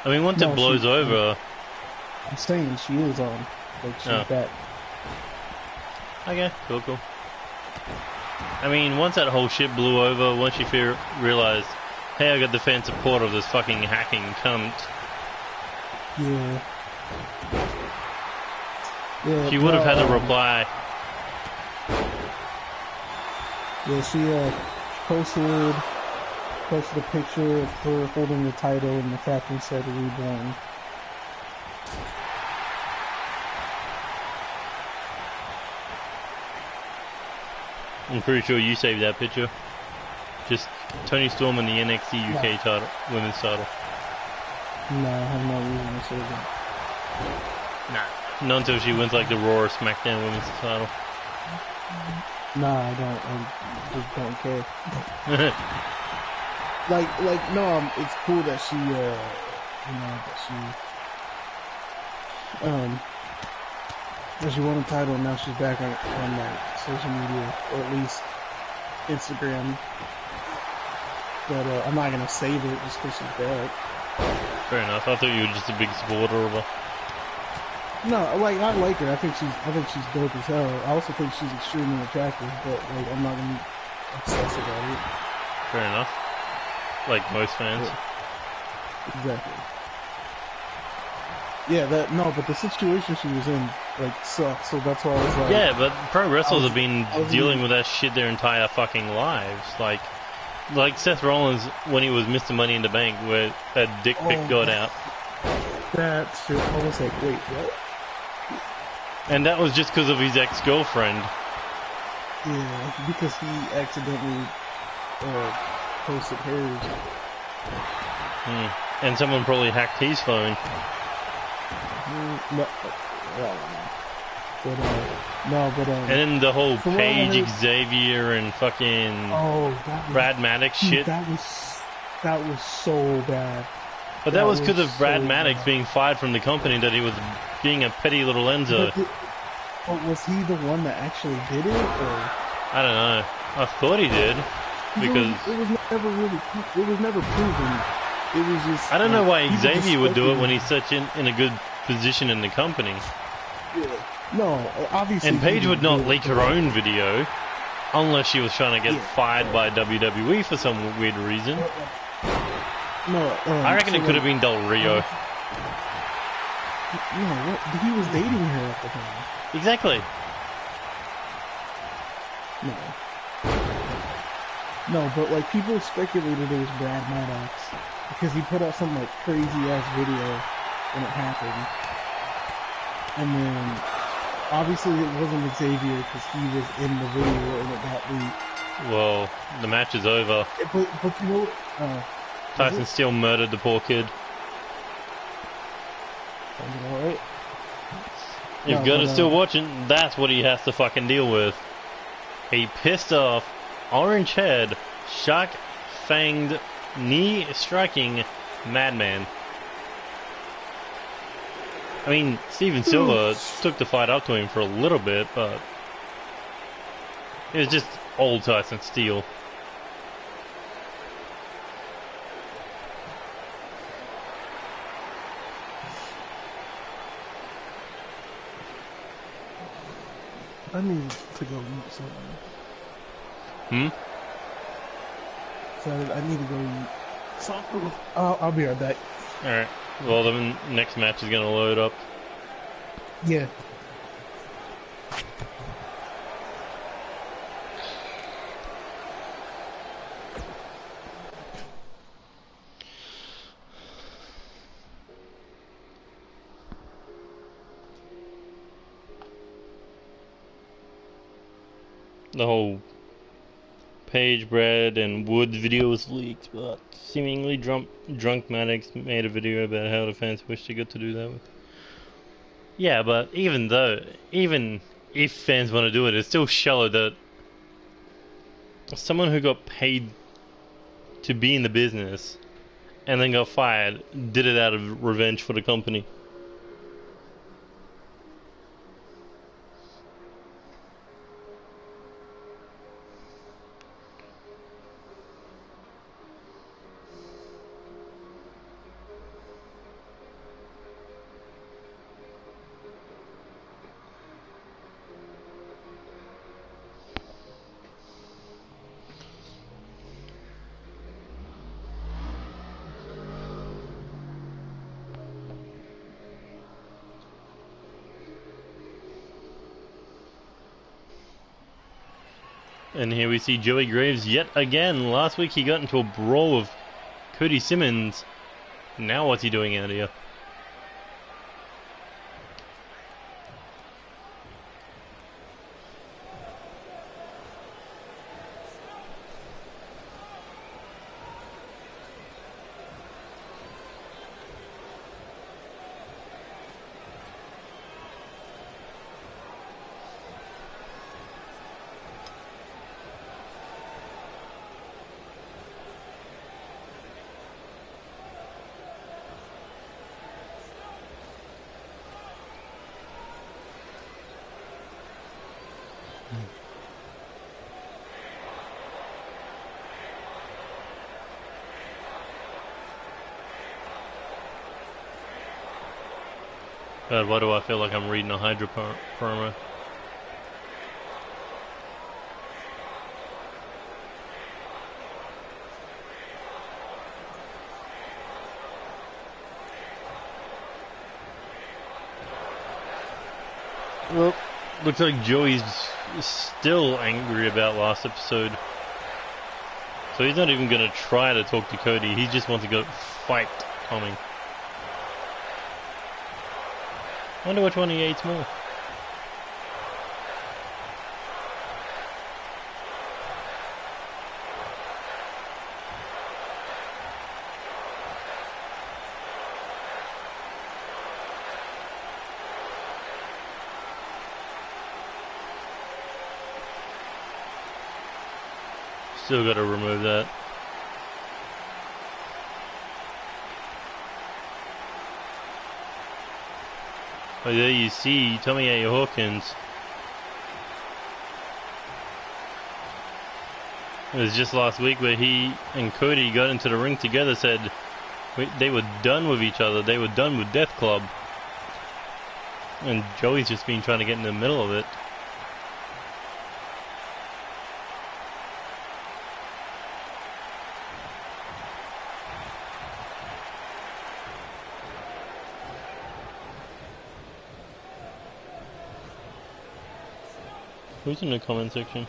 I mean, once it No, blows over. I'm saying she is on. Like, she's back. Okay, cool. I mean, once that whole shit blew over, once she realized, hey, I got the fan support of this fucking hacking cunt. Yeah. She would have had to reply. Yeah, she posted a picture of her holding the title, and the captain said "Reborn." I'm pretty sure you saved that picture. Just Tony Storm and the NXT UK title, women's title. No, I have no reason to say that. Nah. Not until she wins like the Raw or SmackDown women's title. Nah, I don't. I just don't care. No, it's cool that she, that she won a title and now she's back on like social media, or at least Instagram. But I'm not gonna save it just because she's back. Fair enough. I thought you were just a big supporter of her. No, I like her. I think she's dope as hell. I also think she's extremely attractive, but like I'm not gonna obsess about it. Fair enough. Like most fans. Yeah. Exactly. Yeah, but the situation she was in like sucks, so that's why I was like. Yeah, but pro wrestlers have been dealing with that shit their entire fucking lives. Like Seth Rollins when he was Mr. Money in the Bank, where that dick pic got out. That shit. I was like, wait, what? And that was just because of his ex-girlfriend. Yeah, because he accidentally posted hers. And someone probably hacked his phone. And then the whole Paige, Xavier, and fucking Brad Maddox shit. That was so bad. But that was because of Brad Maddox being fired from the company, that he was being a petty little Enzo. But was he the one that actually did it, or? I don't know. I thought he did, because it was never proven. It was just. I don't know why Xavier would do it when he's such in a good position in the company. Yeah. No, obviously. And Paige would not leak her own video unless she was trying to get fired by WWE for some weird reason. No, I reckon it could have been Del Rio. No, he was dating her at the time. Exactly. No, but like people speculated it was Brad Maddox because he put out some like crazy ass video when it happened, and then obviously it wasn't Xavier because he was in the video and it got leaked. Well, the match is over. But you know, Tyson Steele murdered the poor kid. Alright. If God is still watching, that's what he has to fucking deal with. A pissed off, orange-haired, shark-fanged, knee-striking madman. I mean, Steven Silver took the fight up to him for a little bit, but it was just old Tyson Steele. I need to go eat something. So I need to go eat something. I'll be right back. Alright. Well, the next match is gonna load up. Yeah. The whole Paige, Brad, and Wood video was leaked, but seemingly drunk Maddox made a video about how the fans wish they got to do that with. Yeah, but even if fans want to do it, it's still shallow that someone who got paid to be in the business and then got fired did it out of revenge for the company. And here we see Joey Graves yet again. Last week he got into a brawl with Cody Simmons. Now what's he doing out here? God, why do I feel like I'm reading a Hydra promo? Well, looks like Joey's still angry about last episode. So he's not even going to try to talk to Cody. He just wants to go fight Tommy. I wonder which one he hates more. Still got to remove that. Oh, there you see Tommy A. Hawkins. It was just last week where he and Cody got into the ring together, said they were done with each other. They were done with Death Club. And Joey's just been trying to get in the middle of it. Who's in the comment section?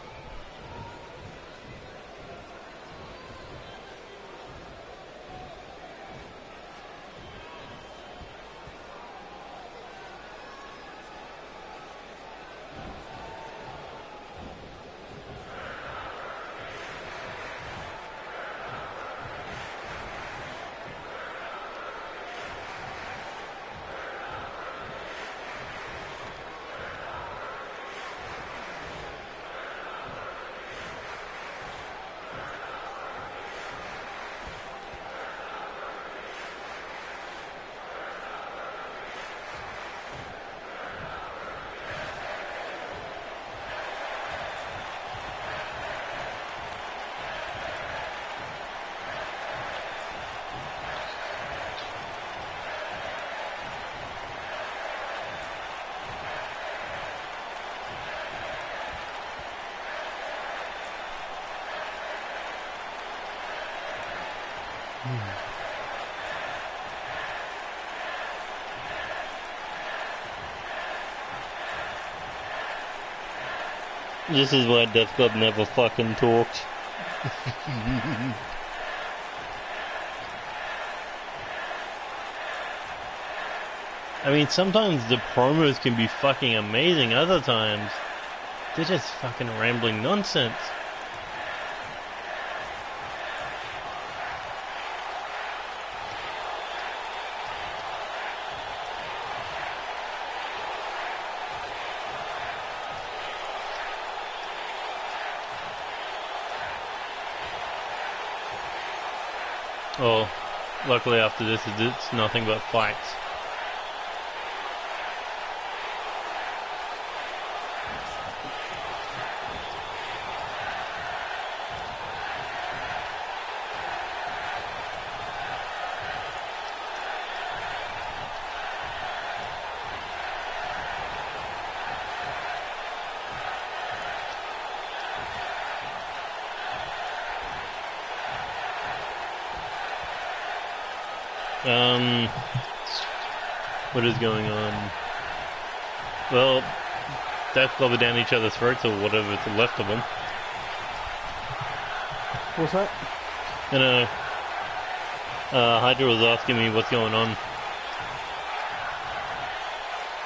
This is why Death Club never fucking talked. I mean, sometimes the promos can be fucking amazing, other times they're just fucking rambling nonsense. Oh, luckily after this, it's nothing but fights. What is going on? Well, Death Club are down each other's throats, or whatever's left of them. What's that? No. Hydra was asking me what's going on.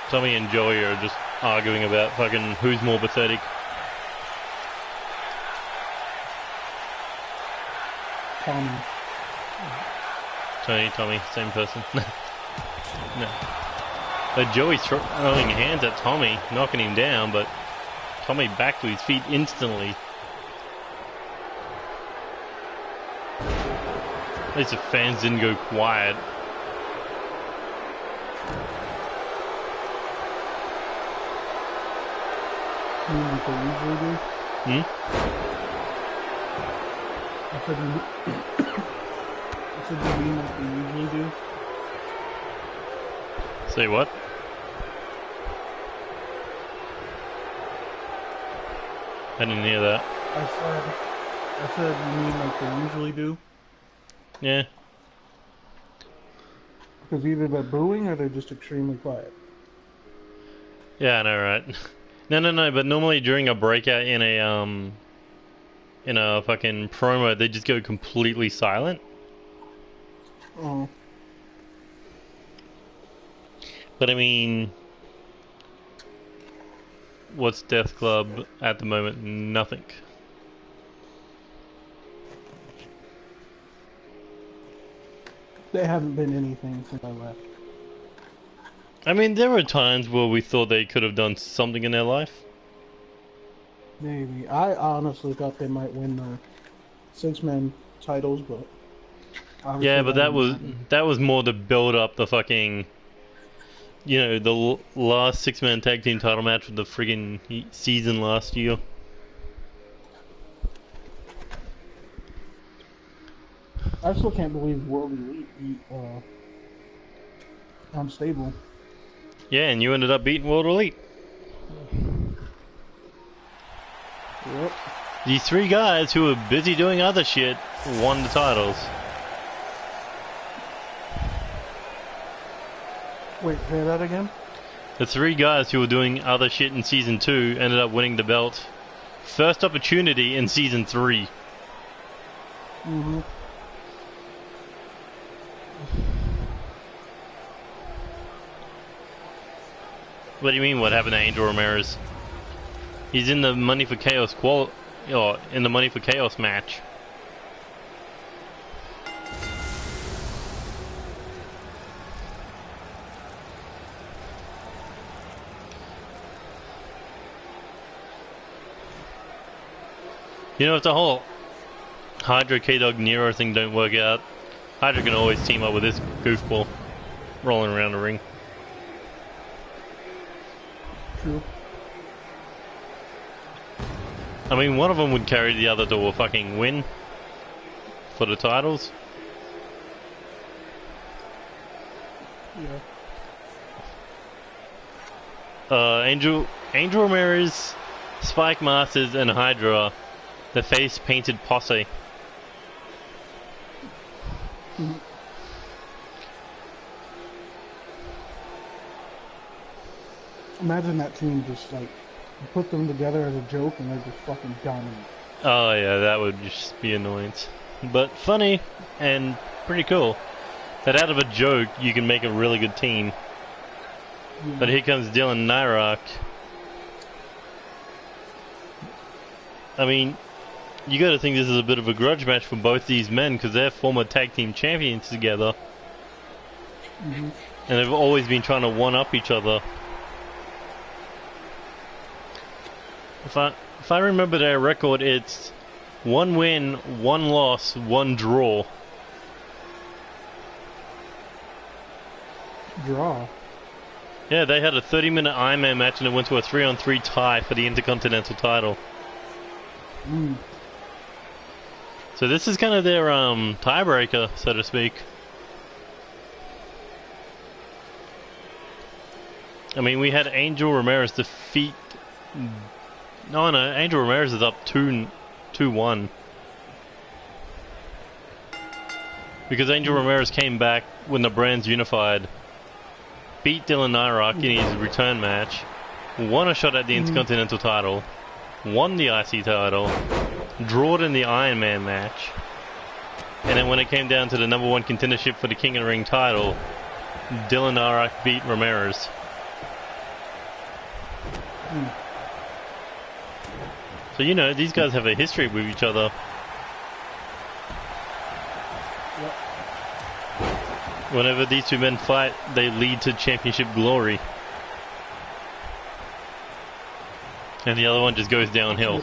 Tommy and Joey are just arguing about fucking who's more pathetic. Tommy, same person. No. But Joey's throwing hands at Tommy, knocking him down, but Tommy back to his feet instantly. At least the fans didn't go quiet. Like they usually do? I said you mean like they usually do? Say what? I didn't hear that. I said you mean like they usually do? Yeah. Because either they're booing or they're just extremely quiet. Yeah, I know, right? No, but normally during a breakout in a fucking promo, they just go completely silent. Oh. But I mean, what's Death Club at the moment? Nothing. They haven't been anything since I left. I mean, there were times where we thought they could have done something in their life. Maybe. I honestly thought they might win the six-man titles, but... Yeah, but that was more to build up the fucking... You know, the last six-man tag team title match of the friggin' season last year. I still can't believe World Elite beat Unstable. Yeah, and you ended up beating World Elite. Yep. These three guys who were busy doing other shit won the titles. Wait, say that again? The three guys who were doing other shit in Season 2 ended up winning the belt. First opportunity in Season 3. Mm-hmm. What do you mean, what happened to Angel Ramirez? He's in the Money for Chaos in the Money for Chaos match. You know, if the whole Hydra K-Dog Nero thing don't work out, Hydra can always team up with this goofball rolling around the ring. True. I mean, one of them would carry the other to a fucking win for the titles. Yeah. Angel Ramirez, Spike Masters, and Hydra, the face-painted posse. Mm-hmm. Imagine that team just like put them together as a joke and they're just fucking dominant. Oh yeah, that would just be annoyance. But funny and pretty cool. That out of a joke you can make a really good team. Yeah. But here comes Dylan Nyrock. I mean, you gotta think this is a bit of a grudge match for both these men because they're former tag team champions together. Mm-hmm. And they've always been trying to one-up each other. If I remember their record, it's 1 win, 1 loss, 1 draw. Draw? Yeah, they had a 30-minute Iron Man match and it went to a 3-on-3 tie for the Intercontinental title. Mm. So this is kind of their tiebreaker, so to speak. I mean, we had Angel Ramirez defeat... No, Angel Ramirez is up 2-1. Because Angel Ramirez came back when the brands unified, beat Dylan Nyrock in his return match, won a shot at the Intercontinental title, won the IC title, drawed in the Iron Man match. And then when it came down to the #1 contendership for the King of the Ring title, Dylan Arak beat Ramirez. So, you know, these guys have a history with each other. Yep. Whenever these two men fight, they lead to championship glory. And the other one just goes downhill.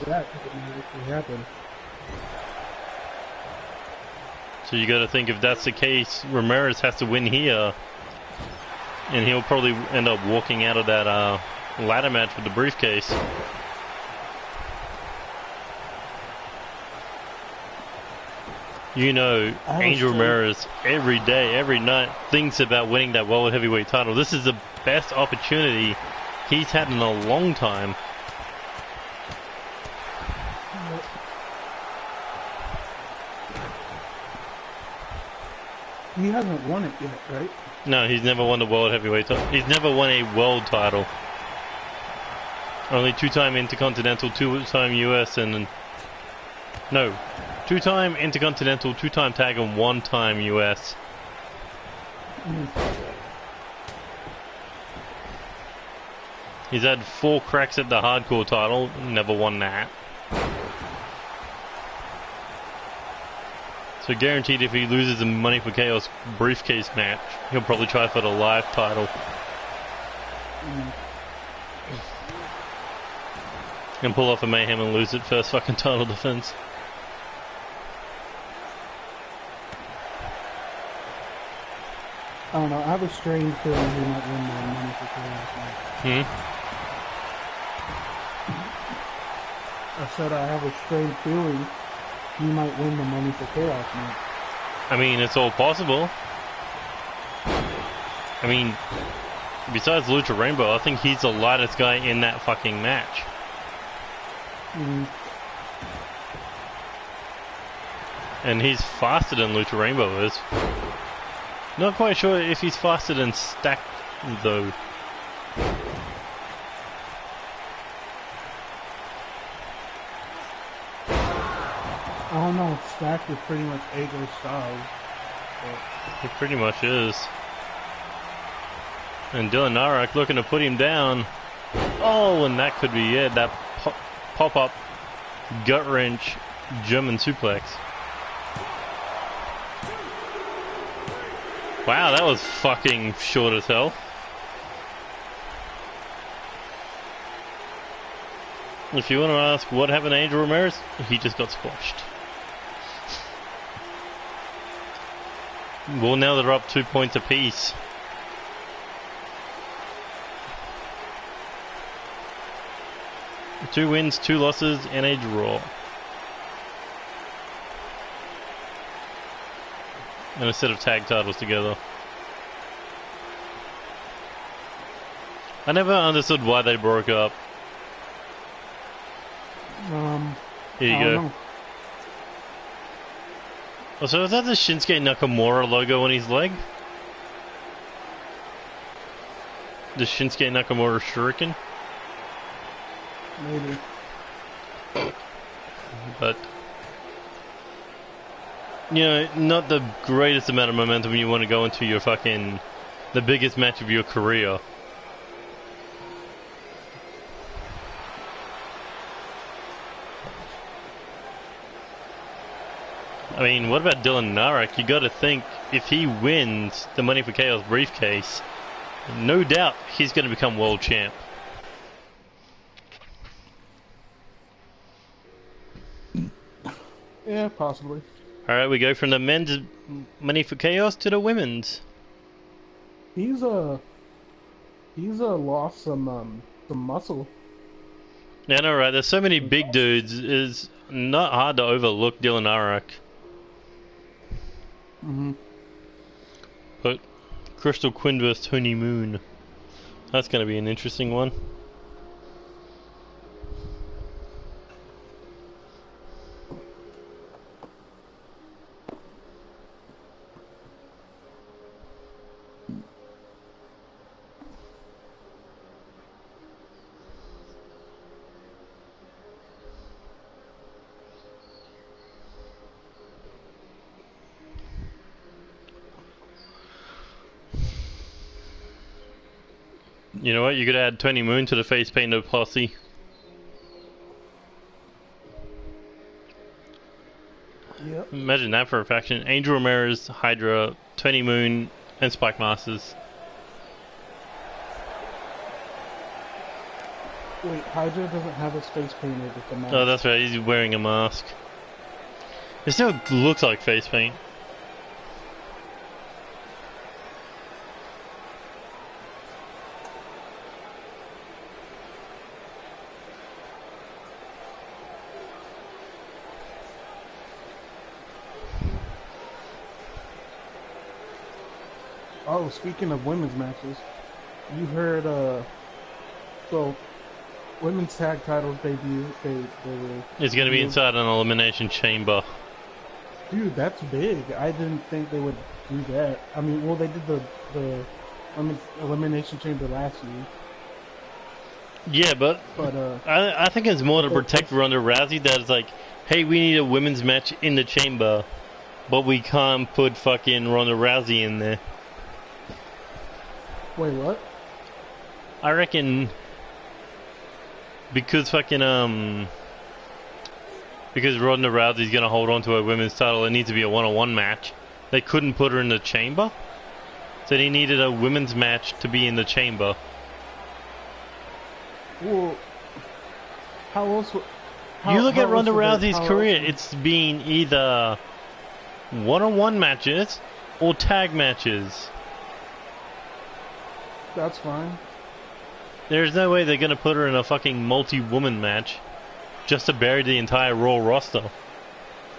So you got to think, if that's the case, Ramirez has to win here, and he'll probably end up walking out of that ladder match with the briefcase. You know, Angel Ramirez every day, every night thinks about winning that World Heavyweight title. This is the best opportunity he's had in a long time. He hasn't won it yet, right? No, he's never won the World Heavyweight title. He's never won a world title. Only 2-time Intercontinental, 2-time US, and... No. 2-time Intercontinental, 2-time Tag, and 1-time US. He's had 4 cracks at the Hardcore title, never won that. So guaranteed, if he loses the Money for Chaos briefcase match, he'll probably try for the live title. And pull off a Mayhem and lose it first fucking title defense. I don't know, I have a strange feeling he might win the Money for Chaos match. I said I have a strange feeling he might win the Money for Chaos match. I mean, it's all possible. I mean, besides Lucha Rainbow, I think he's the lightest guy in that fucking match. And he's faster than Lucha Rainbow is. Not quite sure if he's faster than Stack, though. I don't know, Stack is pretty much Ego Styles. He pretty much is. And Dylan Narak looking to put him down. Oh, and that could be it. That pop-up gut wrench German suplex. Wow, that was fucking short as hell. If you want to ask what happened to Angel Ramirez, he just got squashed. Well, now they're up 2 points apiece. Two wins, 2 losses, and a draw. And a set of tag titles together. I never understood why they broke up. Here you go. Oh, so is that the Shinsuke Nakamura logo on his leg? The Shinsuke Nakamura Shuriken? Maybe. But, you know, not the greatest amount of momentum you want to go into your fucking, the biggest match of your career. I mean, what about Dylan Narak? You gotta think, if he wins the Money for Chaos briefcase, no doubt he's gonna become world champ. Yeah, possibly. Alright, we go from the men's Money for Chaos to the women's. He's lost some muscle. Yeah, no, right. There's so many big dudes. It's not hard to overlook Dylan Narak. But Crystal Quinn vs. Tony Moon. That's going to be an interesting one. You know what? You could add Tony Moon to the face painter posse. Yep. Imagine that for a faction. Angel Ramirez, Hydra, Tony Moon, and Spike Masters. Wait, Hydra doesn't have his face painted with the mask. Oh, that's right. He's wearing a mask. It still looks like face paint. Oh, speaking of women's matches, you heard, so, women's tag titles debut, they were... It's gonna be inside an elimination chamber. Dude, that's big. I didn't think they would do that. I mean, well, they did the women's elimination chamber last year. Yeah, but I think it's more to protect Ronda Rousey that it's like, hey, we need a women's match in the chamber, but we can't put fucking Ronda Rousey in there. Wait, what? I reckon because fucking because Ronda Rousey's gonna hold on to her women's title, it needs to be a one-on-one match. They couldn't put her in the chamber, so they needed a women's match to be in the chamber. Well, how else? You look at Ronda Rousey's career; it's been either one-on-one matches or tag matches. That's fine. There's no way they're gonna put her in a fucking multi-woman match just to bury the entire Raw roster.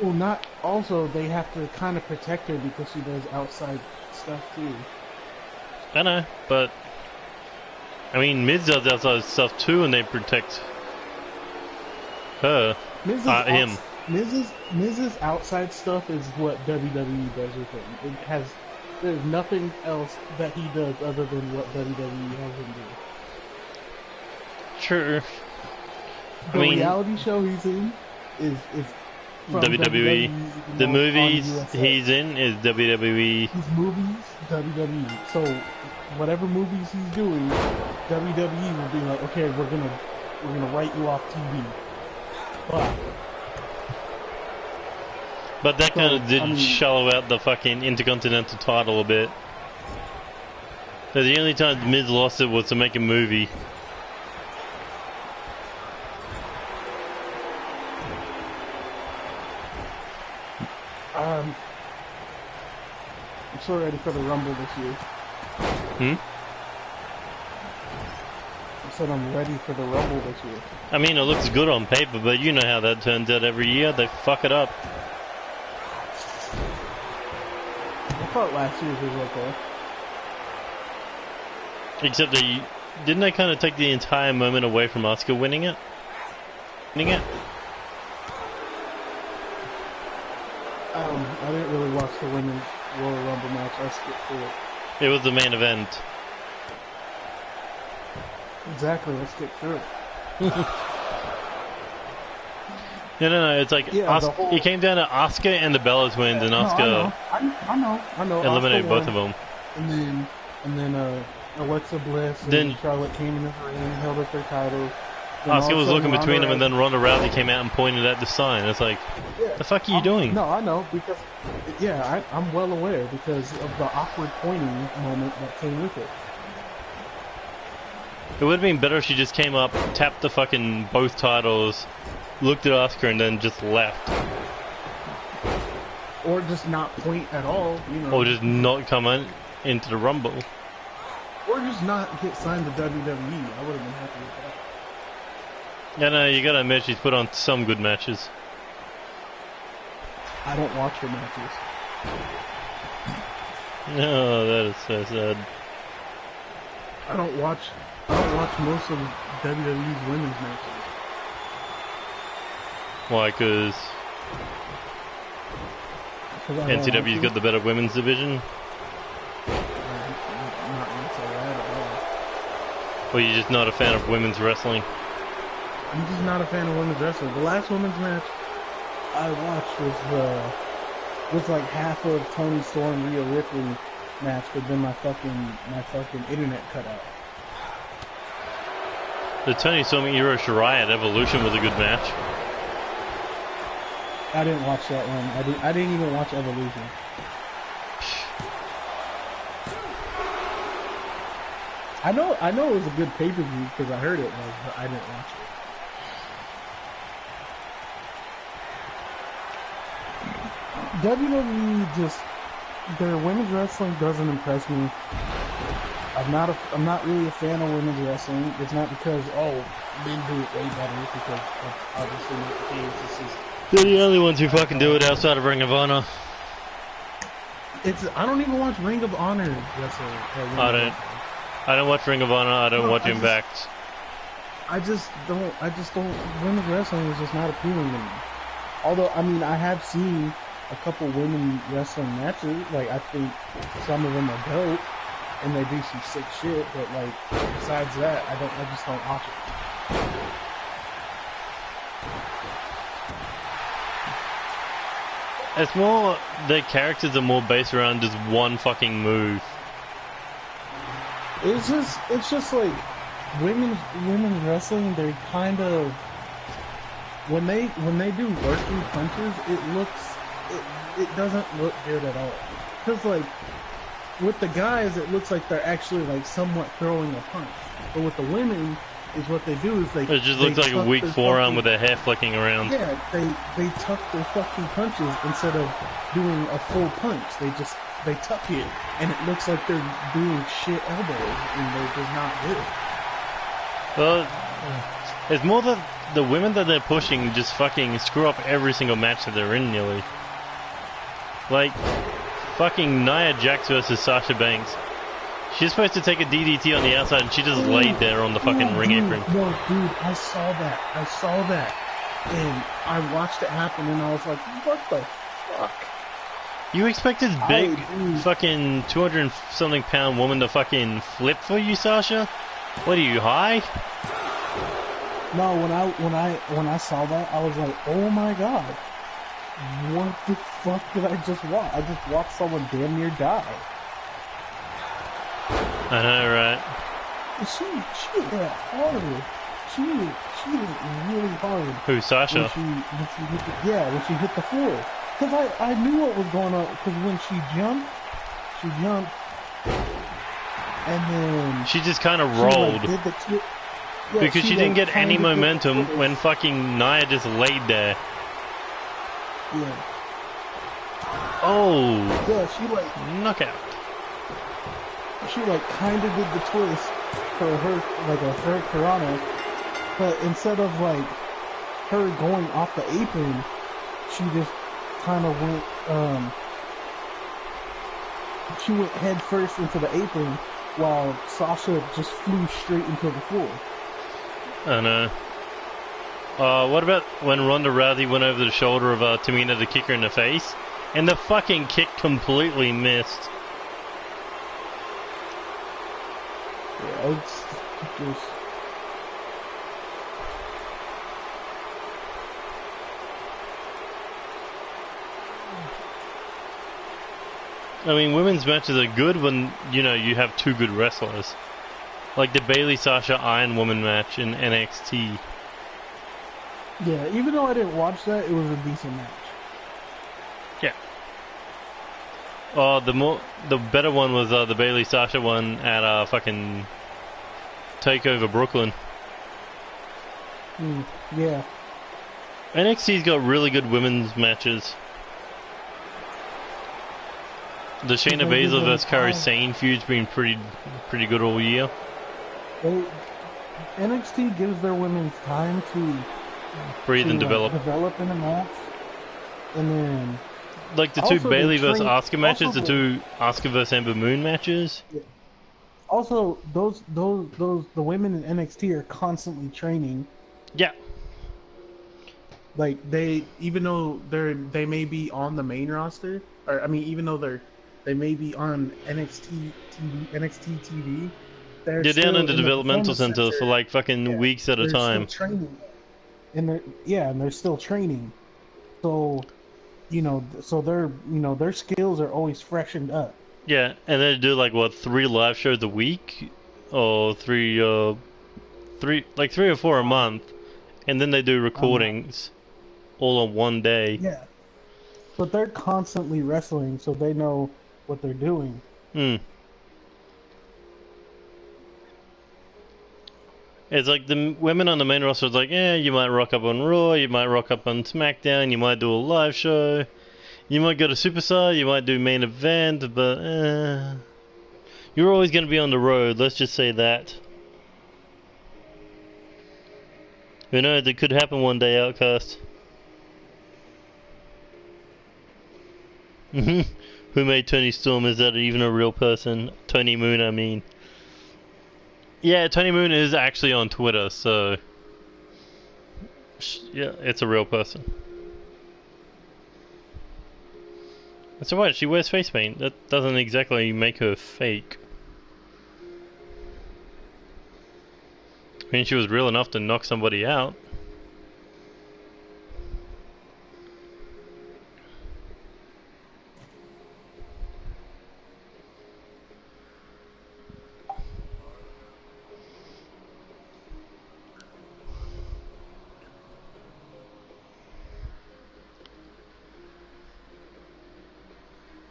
Well, not. Also, they have to kind of protect her because she does outside stuff too. I know, but I mean, Miz does outside stuff too, and they protect her. Him. Miz's outside stuff is what WWE does with him. It has. There's nothing else that he does other than what WWE has him do. Sure. The reality show he's in is from WWE. The movies he's in is WWE. His movies, WWE. So whatever movies he's doing, WWE will be like, okay, we're gonna write you off TV. But that kind of did shallow out the fucking Intercontinental title a bit. So the only time Miz lost it was to make a movie. I'm so ready for the Rumble this year. I said I'm ready for the Rumble this year. I mean, it looks good on paper, but you know how that turns out every year. They fuck it up. I thought last year's was okay. Except didn't they kind of take the entire moment away from Asuka winning it? I didn't really watch the women's Royal Rumble match. I skipped through it. It was the main event. Exactly, I skipped through it. No. It's like it came down to Asuka and the Bellas wins, and Asuka I know. eliminated both of them. And then Alexa Bliss and Charlotte came in the ring and held up their titles. Asuka was looking between them, and then Ronda Rousey came out and pointed at the sign. It's like, the fuck are you doing? No, I know, because, I'm well aware, because of the awkward pointing moment that came with it. It would have been better if she just came up, tapped the fucking both titles, looked at Asuka, and then just left. Or just not point at all, you know. Or just not come into the Rumble. Or just not get signed to WWE. I would have been happy with that. Yeah, no, you gotta admit she's put on some good matches. I don't watch her matches. No, that is so sad. I don't watch most of WWE's women's matches. Why? Because NCW's got the better women's division? Not necessarily at all. Or you're just not a fan of women's wrestling? I'm just not a fan of women's wrestling. The last women's match I watched was like half of Toni Storm Rhea Ripley match, but then my fucking internet cut out. The Tony Storm Iro Shirai at Evolution was a good match. I didn't watch that one. I didn't even watch Evolution. I know it was a good pay-per-view because I heard it was, but I didn't watch it. WWE just, their women's wrestling doesn't impress me. I'm not really a fan of women's wrestling. It's not because men do it way better, because that's obviously not the case. It's just, they're the only ones who fucking do it outside of Ring of Honor. I don't even watch Ring of Honor wrestling. I don't watch Ring of Honor. I don't watch Impact. I just don't. Women's wrestling is just not appealing to me. Although, I mean, I have seen a couple women wrestling matches. Like, I think some of them are dope, and they do some sick shit. But like, besides that, I just don't watch it. It's more, their characters are more based around just one fucking move. It's just like women's wrestling. They kind of, when they do working punches, it doesn't look good at all. Cause like with the guys, it looks like they're actually like somewhat throwing a punch. But with the women, is what they do is it just looks like a weak forearm with their hair flicking around. Yeah, they tuck their fucking punches instead of doing a full punch. They tuck it, and it looks like they're doing shit elbows, and they're just not good. Well, it's more that the women that they're pushing just fucking screw up every single match that they're in, nearly. Like, fucking Nia Jax versus Sasha Banks. She's supposed to take a DDT on the outside, and she just laid there on the fucking ring apron. No, dude, I saw that. And I watched it happen, and I was like, what the fuck? You expect this big, fucking 200-something pound woman to fucking flip for you, Sasha? What are you, high? No, when I saw that, I was like, oh my god. What the fuck did I just watch? I just watched someone damn near die. I know, right? She hit hard. She hit really hard. Who, Sasha? When she hit the floor. Because I knew what was going on. Because when she jumped, and then she just kind of rolled. Because she didn't get any momentum when fucking Nia just laid there. Yeah. Oh. Yeah, she like knockout. She like kind of did the twist for her, like a hurricanrana, but instead of like her going off the apron, she just kind of went she went head first into the apron while Sasha just flew straight into the floor. I know. What about when Ronda Rousey went over the shoulder of Tamina to kick her in the face, and the fucking kick completely missed? Yeah, it's just... I mean, women's matches are good when, you know, you have two good wrestlers. Like the Bayley-Sasha Iron Woman match in NXT. Yeah, even though I didn't watch that, it was a decent match. Yeah. The better one was the Bayley-Sasha one at fucking TakeOver Brooklyn. Yeah. NXT's got really good women's matches. The Shayna Baszler vs. Kairi Sane feud's been pretty good all year. NXT gives their women time to breathe and develop in a match, and then like the two Bayley vs. Asuka matches, the two Asuka vs. Ember Moon matches. Yeah. Also, the women in NXT are constantly training. Yeah. Like even though they may be on the main roster, or I mean, even though they may be on NXT TV, they're down in the developmental center for like fucking weeks at a time. Still training. And they're still training. So, their skills are always freshened up. Yeah, and they do like what, 3 live shows a week, or 3 three or four a month, and then they do recordings all on one day. Yeah. But they're constantly wrestling, so they know what they're doing. It's like the women on the main roster is like, yeah, you might rock up on Raw, you might rock up on SmackDown, you might do a live show, you might go to Superstar, you might do main event, but you're always going to be on the road, let's just say that. Who knows, it could happen one day, Outcast. Who made Tony Storm? Is that even a real person? Tony Moon, I mean. Yeah, Tony Moon is actually on Twitter, so... yeah, it's a real person. That's alright, she wears face paint. That doesn't exactly make her fake. I mean, she was real enough to knock somebody out.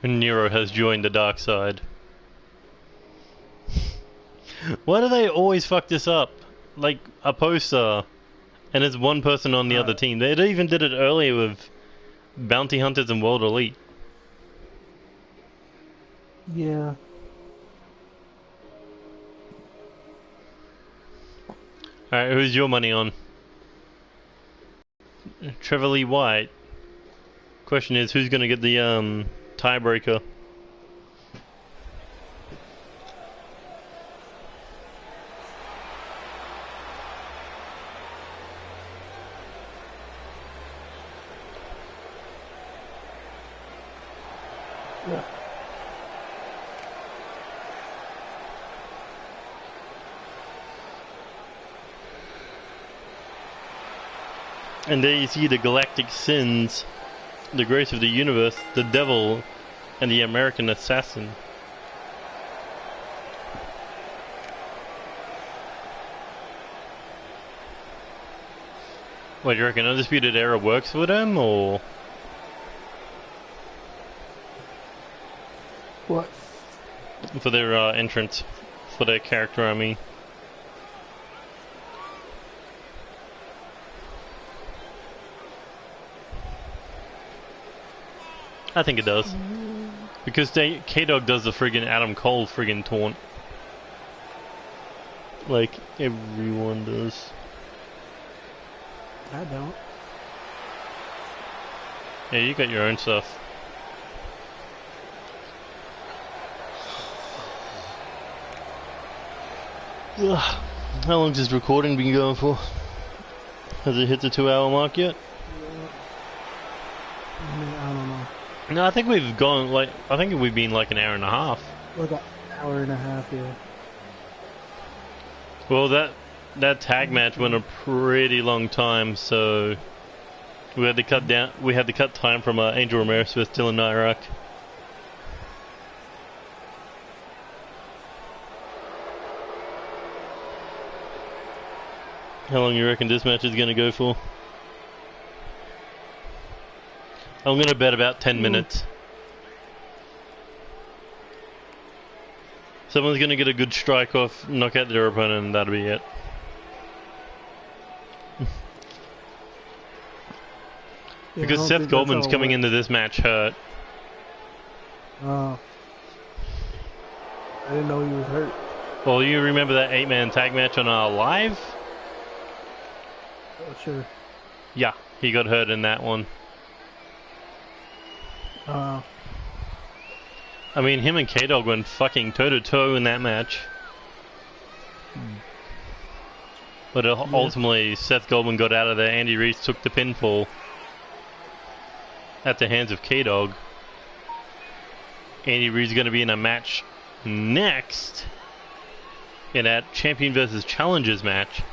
And Nero has joined the dark side. Why do they always fuck this up? Like a poster, and it's one person on the other team. They even did it earlier with Bounty Hunters and World Elite. Yeah. Alright, who's your money on? Trevor Lee White. Question is, who's gonna get the tiebreaker? Yeah. And there you see the Galactic Sins, the Grace of the Universe, the Devil, and the American Assassin. What, do you reckon Undisputed Era works for them, or...? What? For their entrance, for their character, I mean. I think it does. Because K-Dog does the friggin' Adam Cole friggin' taunt. Like, everyone does. I don't. Yeah, you got your own stuff. Ugh. How long's this recording been going for? Has it hit the 2-hour mark yet? I don't know. No, I think we've gone like, I think we've been like an hour and a half. Like an hour and a half, yeah. Well, that tag match went a pretty long time, so we had to cut down. We had to cut time from Angel Ramirez with Dylan Nyrock. How long you reckon this match is gonna go for? I'm gonna bet about 10 minutes. Someone's gonna get a good strike off, knock out their opponent, and that'll be it. Because Seth Goldman's coming into this match hurt. Oh. I didn't know he was hurt. Well, you remember that 8-man tag match on Live? Oh, sure. Yeah, he got hurt in that one. Uh. I mean, him and K-Dog went fucking toe-to-toe in that match. But ultimately, Seth Goldman got out of there. Andy Reese took the pinfall at the hands of K-Dog. Andy Reese is going to be in a match next in that Champion versus Challengers match.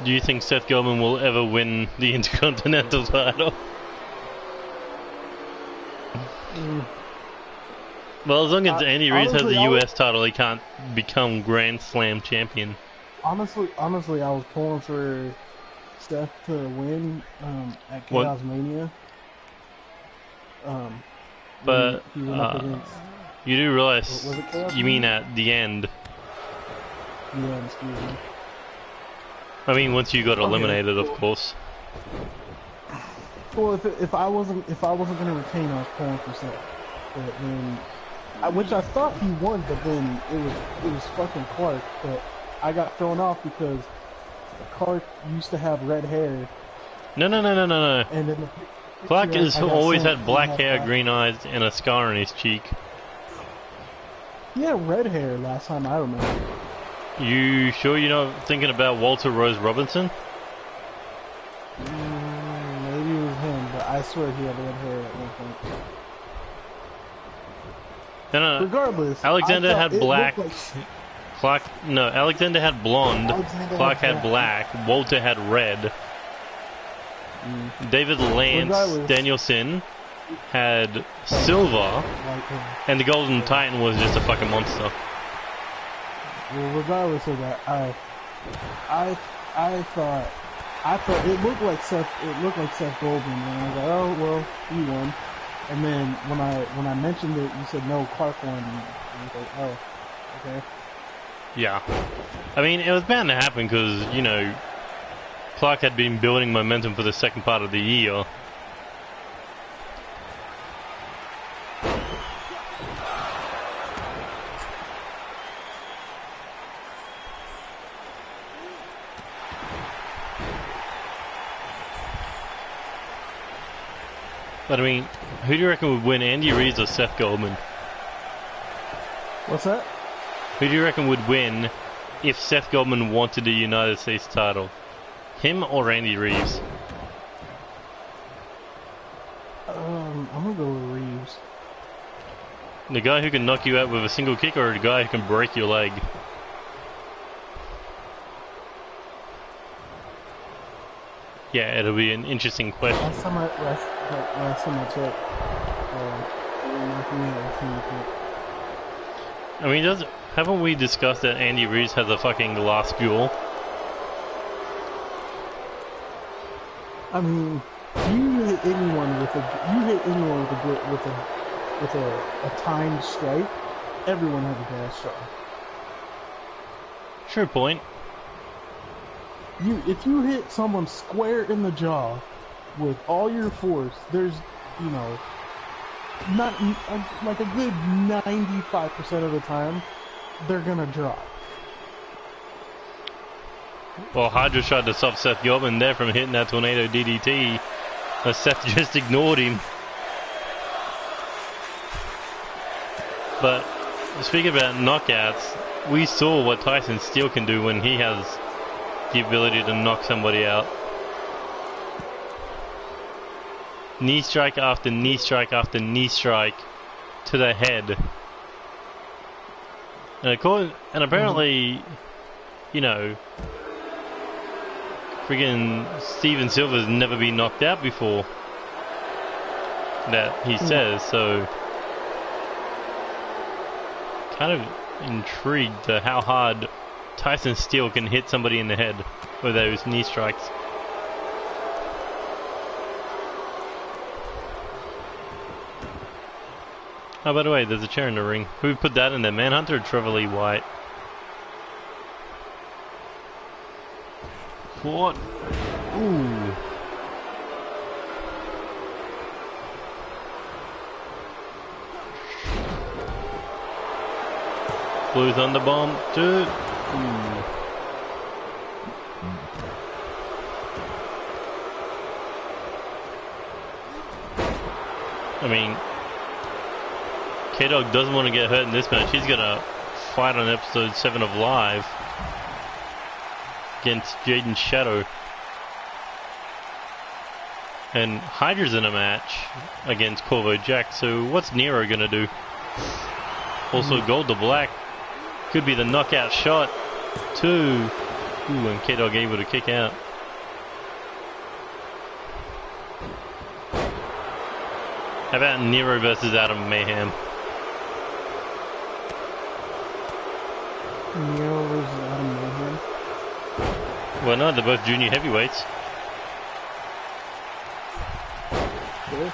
Do you think Seth Goldman will ever win the Intercontinental title? Well, as long as Andy Reid has the US title, he can't become Grand Slam champion. Honestly, I was pulling for Seth to win at Chaos Mania. But you do realize, you mean at the end? Yeah, excuse me. I mean, once you got eliminated, of course. Well, if I wasn't gonna retain, I was pulling for Seth. But then, which I thought he won, but then it was fucking Clark. But I got thrown off because Clark used to have red hair. No. And then Clark has always had black hair, green eyes, and a scar on his cheek. He had red hair last time I remember. You sure you're not thinking about Walter Rose Robinson? Maybe it was him, but I swear he had red hair at one point. No. Regardless, Alexander had black. Alexander had blonde. Clark had black. Walter had red. David Lance Danielson had silver, and the Golden Titan was just a fucking monster. Well, regardless of that, I thought it looked like Seth Goldman, and I was like, oh well, he won. And then when I mentioned it, you said no, Clark won. And I was like, oh, okay. Yeah, I mean it was bound to happen because Clark had been building momentum for the second part of the year. But I mean, who do you reckon would win, Andy Reid or Seth Goldman? What's that? Who do you reckon would win if Seth Goldman wanted the United States title? Him or Randy Reeves? I'm gonna go with Reeves. The guy who can knock you out with a single kick, or the guy who can break your leg? Yeah, it'll be an interesting question. Last time I checked, I mean, haven't we discussed that Andy Reeves has a fucking glass duel? I mean, you hit anyone with a timed strike, everyone has a glass shot. True point. If you hit someone square in the jaw with all your force, there's not like a good 95% of the time they're gonna drop. Well, Hydra tried to stop Seth Goldman there from hitting that tornado DDT, but Seth just ignored him. But speaking about knockouts, we saw what Tyson Steele can do when he has the ability to knock somebody out. Knee strike after knee strike after knee strike to the head. And apparently, friggin' Steven Silver's never been knocked out before. That he says, so kind of intrigued to how hard Tyson Steele can hit somebody in the head with those knee strikes. Oh, by the way, there's a chair in the ring. Who put that in there, Manhunter or Trevor Lee White? What? Ooh. Blue Thunder Bomb, dude. Ooh. I mean, K-Dog doesn't want to get hurt in this match. He's going to fight on episode 7 of Live against Jaden Shadow. And Hydra's in a match against Corvo Jack. So what's Nero going to do? Also, Gold to Black could be the knockout shot to Ooh, and K-Dog able to kick out. How about Nero versus Adam Mayhem? Nero versus Adam Mayhem? Well, no, they're both junior heavyweights. Good.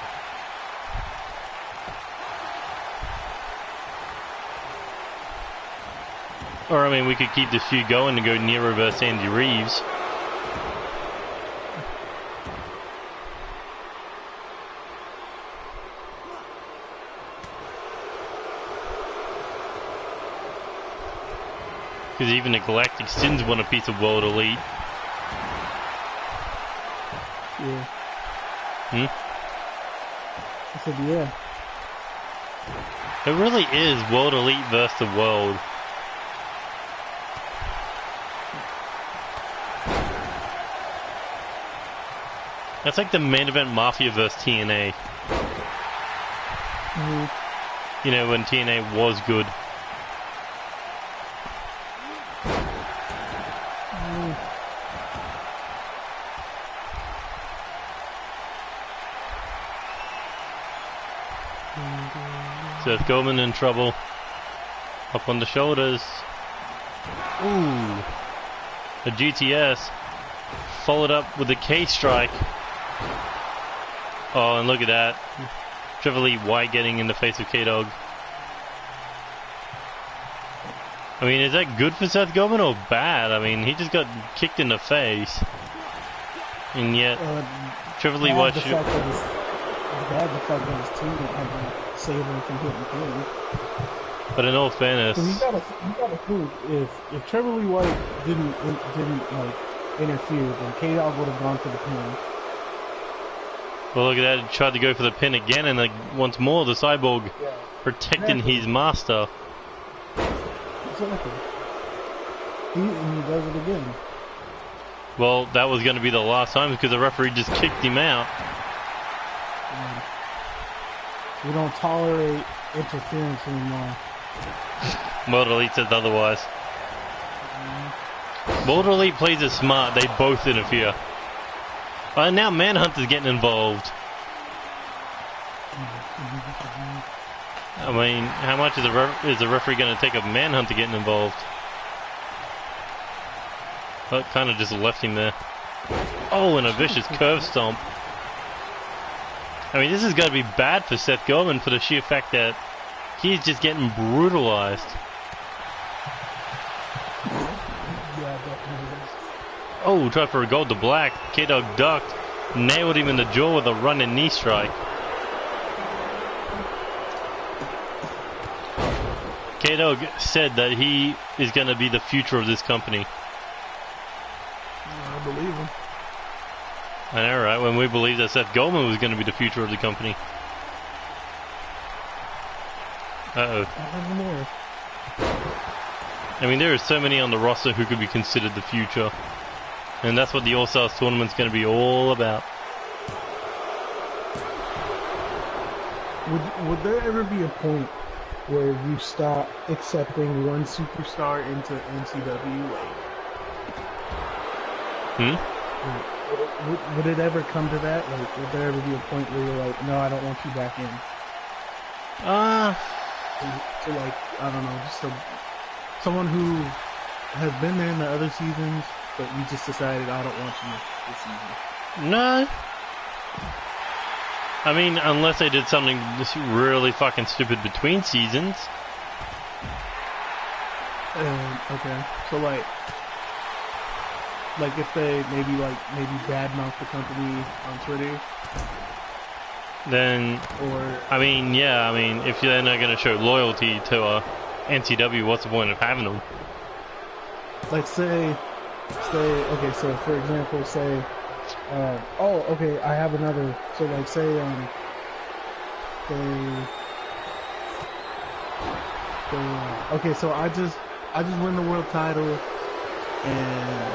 Or, I mean, we could keep this feud going and go Nero versus Andy Reeves. Because even the Galactic Sins want a piece of World Elite. Yeah. Hmm? I said, yeah. It really is World Elite versus the World. That's like the main event Mafia versus TNA. Mm-hmm. You know, when TNA was good. Seth Goldman in trouble. Up on the shoulders. Ooh. A GTS. Followed up with a K-strike. Oh, and look at that. Trevor Lee White getting in the face of K-Dog. I mean, is that good for Seth Goldman or bad? I mean, he just got kicked in the face. And yet, Trevor Lee White should... Bad the fact that his team had to save him from hitting him. But in all fairness, you gotta think if Trevor Lee White didn't like interfere, then K-Dog would have gone for the pin. Well, look at that! He tried to go for the pin again, and like once more, the Cyborg protecting his master. Exactly. He does it again. Well, that was going to be the last time because the referee just kicked him out. We don't tolerate interference anymore. World Elite says otherwise. World Elite plays it smart. They both interfere. Now Manhunter's getting involved. I mean, how much is the referee going to take of Manhunter getting involved? That kind of just left him there. Oh, and a vicious curve stomp. I mean, this is going to be bad for Seth Goldman for the sheer fact that he's just getting brutalized. Yeah, definitely. Oh, tried for a gold to black. K-Dog ducked. Nailed him in the jaw with a running knee strike. K-Dog said that he is going to be the future of this company. I believe him. I know, right? When we believed that Seth Goldman was going to be the future of the company. Uh-oh. I mean, there are so many on the roster who could be considered the future. And that's what the All-Stars tournament's going to be all about. Would there ever be a point where you stop accepting one superstar into NCWA? Would it ever come to that? Like, would there ever be a point where you're like, no, I don't want you back in? So like, I don't know, just someone who has been there in the other seasons, but you just decided, I don't want you this season. No. I mean, unless they did something just really fucking stupid between seasons. Okay, so like if they maybe badmouth the company on Twitter, then, or I mean, yeah, I mean, if they're not going to show loyalty to NCW, what's the point of having them? Like say, okay, so for example, say, okay, I have another. So like say, okay, so I just win the world title, and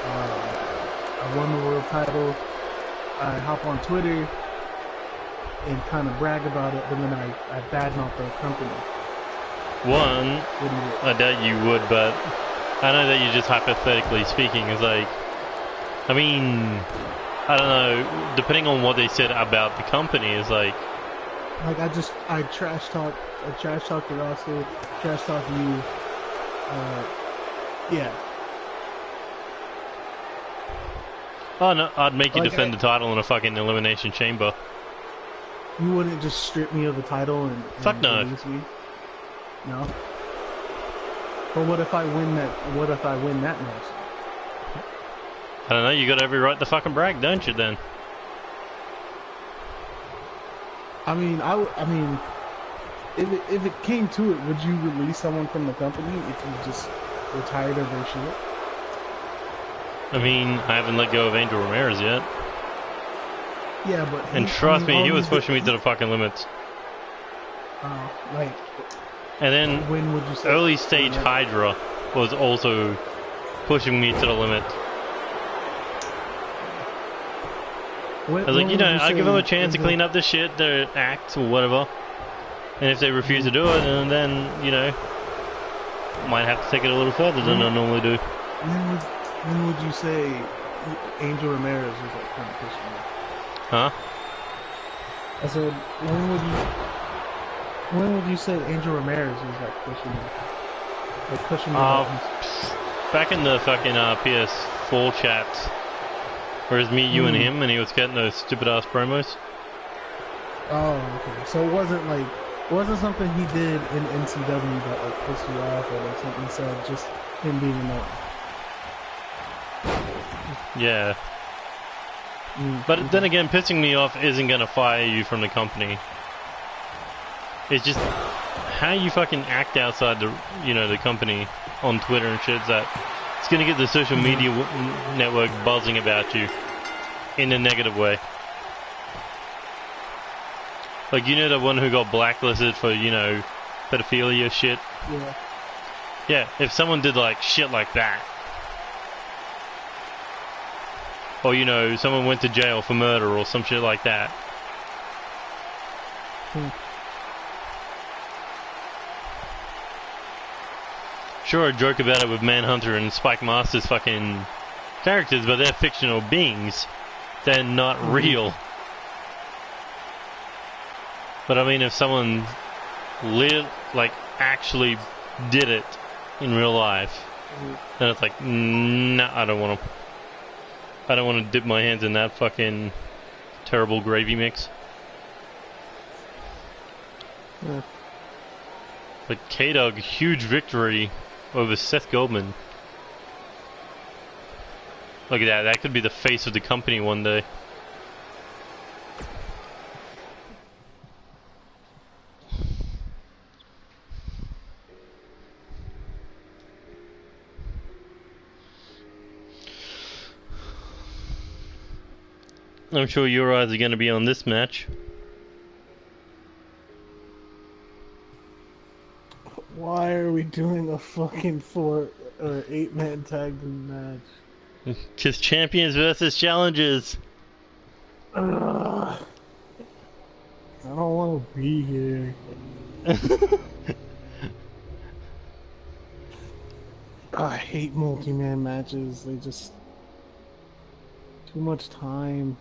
I won the world title. I hop on Twitter and kind of brag about it, and then I badmouth the company. One, I doubt you would, but I know that you're just hypothetically speaking. It's like, I mean, I don't know. Depending on what they said about the company, is like I trash talk the roster, trash talk you. Yeah. Oh no, I'd make you defend the title in a fucking elimination chamber. You wouldn't just strip me of the title and fuck no. Release me? No. But what if I win that? What if I win that match? I don't know. You got every right to fucking brag, don't you? Then. I mean, if it came to it, would you release someone from the company if you just were tired of their shit? I mean, I haven't let go of Angel Ramirez yet. Yeah, but and trust me, he was pushing me to the fucking limits. Like. And then when would you say early stage Hydra was also pushing me to the limit. I was like, you know, I give them a chance to clean up the shit, their act or whatever. And if they refuse to do it, then you know, might have to take it a little further than I normally do. When would you say Angel Ramirez was like kind of pushing you? Huh? I said, when would you say Angel Ramirez was like pushing you? Like pushing you buttons? Back in the fucking PS4 chats, where it's me, you, and him, and he was getting those stupid ass promos. Oh, okay. So it wasn't something he did in NCW that like pissed you off, or like something he said, just him being annoying. Yeah. But then again, pissing me off isn't gonna fire you from the company. It's just how you fucking act outside the, you know, the company on Twitter and shit that it's gonna get the social media network buzzing about you in a negative way. Like, you know, the one who got blacklisted for, you know, pedophilia shit. Yeah. Yeah. If someone did like shit like that. Or, you know, someone went to jail for murder or some shit like that. Sure, I joke about it with Manhunter and Spike Master's fucking characters, but they're fictional beings. They're not real. But I mean, if someone actually did it in real life, then it's like, nah, I don't want to dip my hands in that fucking terrible gravy mix. Yeah. But K-Dog, huge victory over Seth Goldman. Look at that. That could be the face of the company one day. I'm sure your eyes are going to be on this match. Why are we doing a fucking 8-man tag team match? Just champions versus challengers. I don't want to be here. I hate multi-man matches. They just... too much time.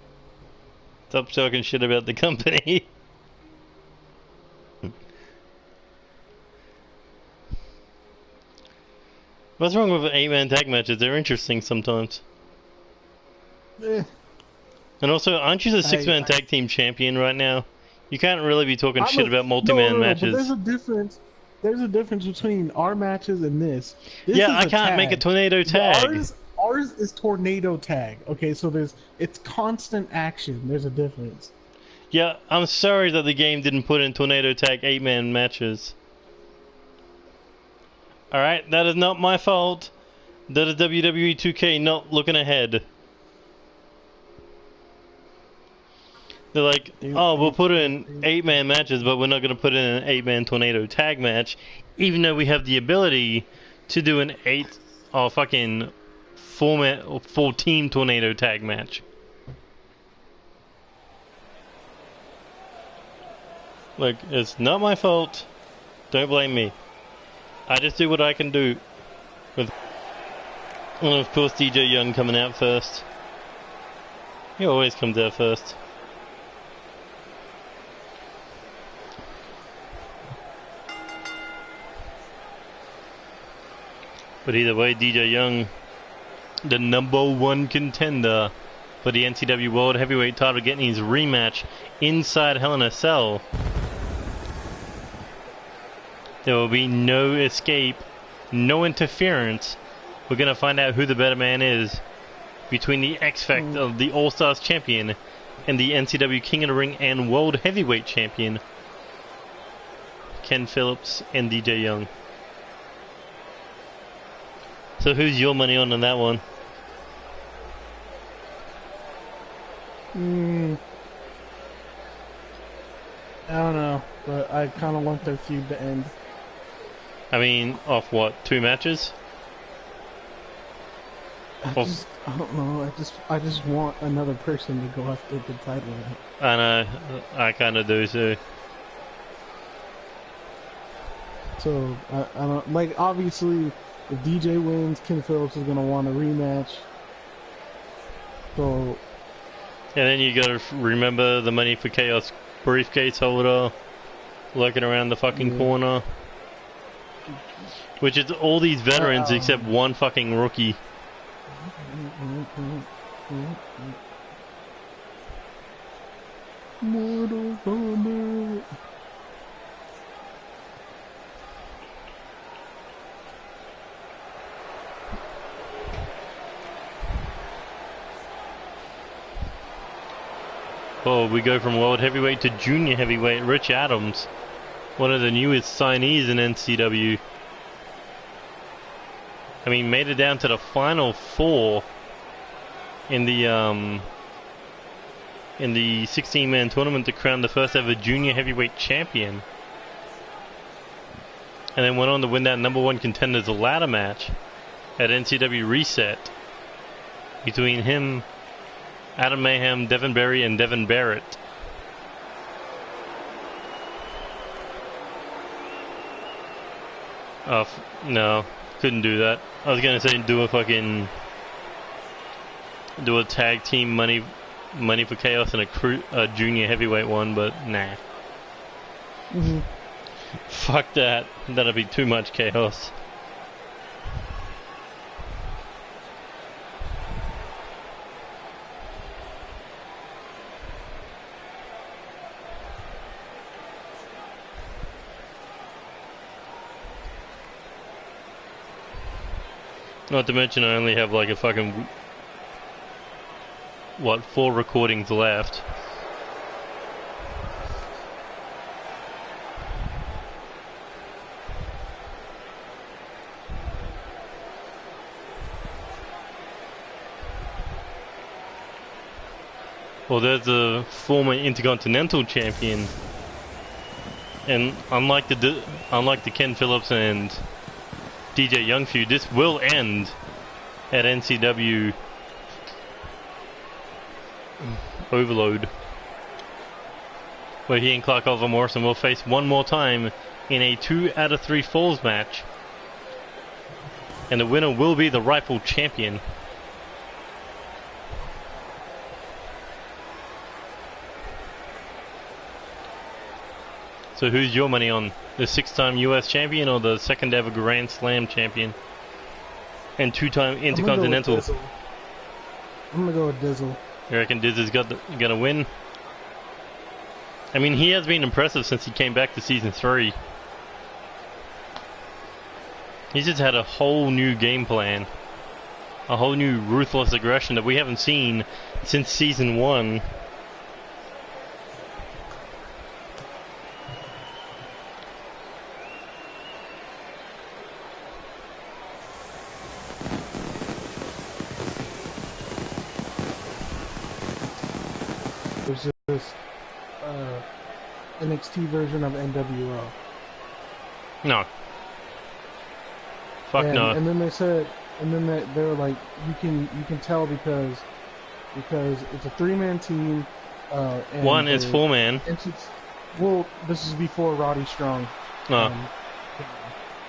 Stop talking shit about the company. What's wrong with 8-man tag matches? They're interesting sometimes. Eh. And also, aren't you the 6-man tag team champion right now? You can't really be talking shit about multi-man matches. But there's a difference. There's a difference between our matches and this. Yeah, I can't make a tornado tag. Ours is tornado tag. Okay, so it's constant action. There's a difference. Yeah, I'm sorry that the game didn't put in tornado tag 8-man matches. Alright, that is not my fault. That is WWE 2K not looking ahead. They're like, oh, we'll put in 8-man matches, but we're not going to put in an 8-man tornado tag match, even though we have the ability to do an 4-team tornado tag match. Look, it's not my fault. Don't blame me. I just do what I can do with And of course DJ Young coming out first. He always comes out first. But either way, DJ Young, the #1 contender for the NCW World Heavyweight title, getting his rematch inside Hell in a Cell. There will be no escape, no interference. We're going to find out who the better man is between the X Factor of the All-Stars champion and the NCW King of the Ring and World Heavyweight champion, Ken Phillips and DJ Young. So who's your money on that one? I don't know, but I kind of want their feud to end. I mean, off what, 2 matches? I don't know. I just want another person to go after the title. I know. I kind of do too. So I don't like. Obviously, if DJ wins, Ken Phillips is gonna want a rematch. So. And then you gotta remember the Money for Chaos briefcase holder lurking around the fucking corner. Which is all these veterans except one fucking rookie. Mortal Kombat. Oh, we go from World Heavyweight to Junior Heavyweight. Rich Adams, one of the newest signees in NCW. I mean, made it down to the final 4 in the 16-man tournament to crown the first ever Junior Heavyweight champion. And then went on to win that #1 contenders ladder match at NCW Reset between him, Adam Mayhem, Devin Berry, and Devin Barrett. Oh, no. Couldn't do that. I was gonna say do a tag team money for Chaos and a junior heavyweight one, but nah. Fuck that. That'd be too much chaos. Not to mention I only have like a fucking 4 recordings left. Well, there's a former Intercontinental champion, and unlike the Ken Phillips and DJ Young feud, this will end at NCW Overload, where he and Clark Oliver Morrison will face one more time in a 2 out of 3 falls match, and the winner will be the rightful champion. So who's your money on? The 6-time US champion or the 2nd ever Grand Slam champion? And 2-time Intercontinental? I'm gonna go with Dizzle. You reckon Diz is gonna win? I mean, he has been impressive since he came back to Season 3. He's just had a whole new game plan. A whole new ruthless aggression that we haven't seen since Season 1. There's this NXT version of NWO. No. Fuck no. And then they said, and then they were like, you can tell because it's a 3-man team. And one is 4-man. Well, this is before Roddy Strong. Oh.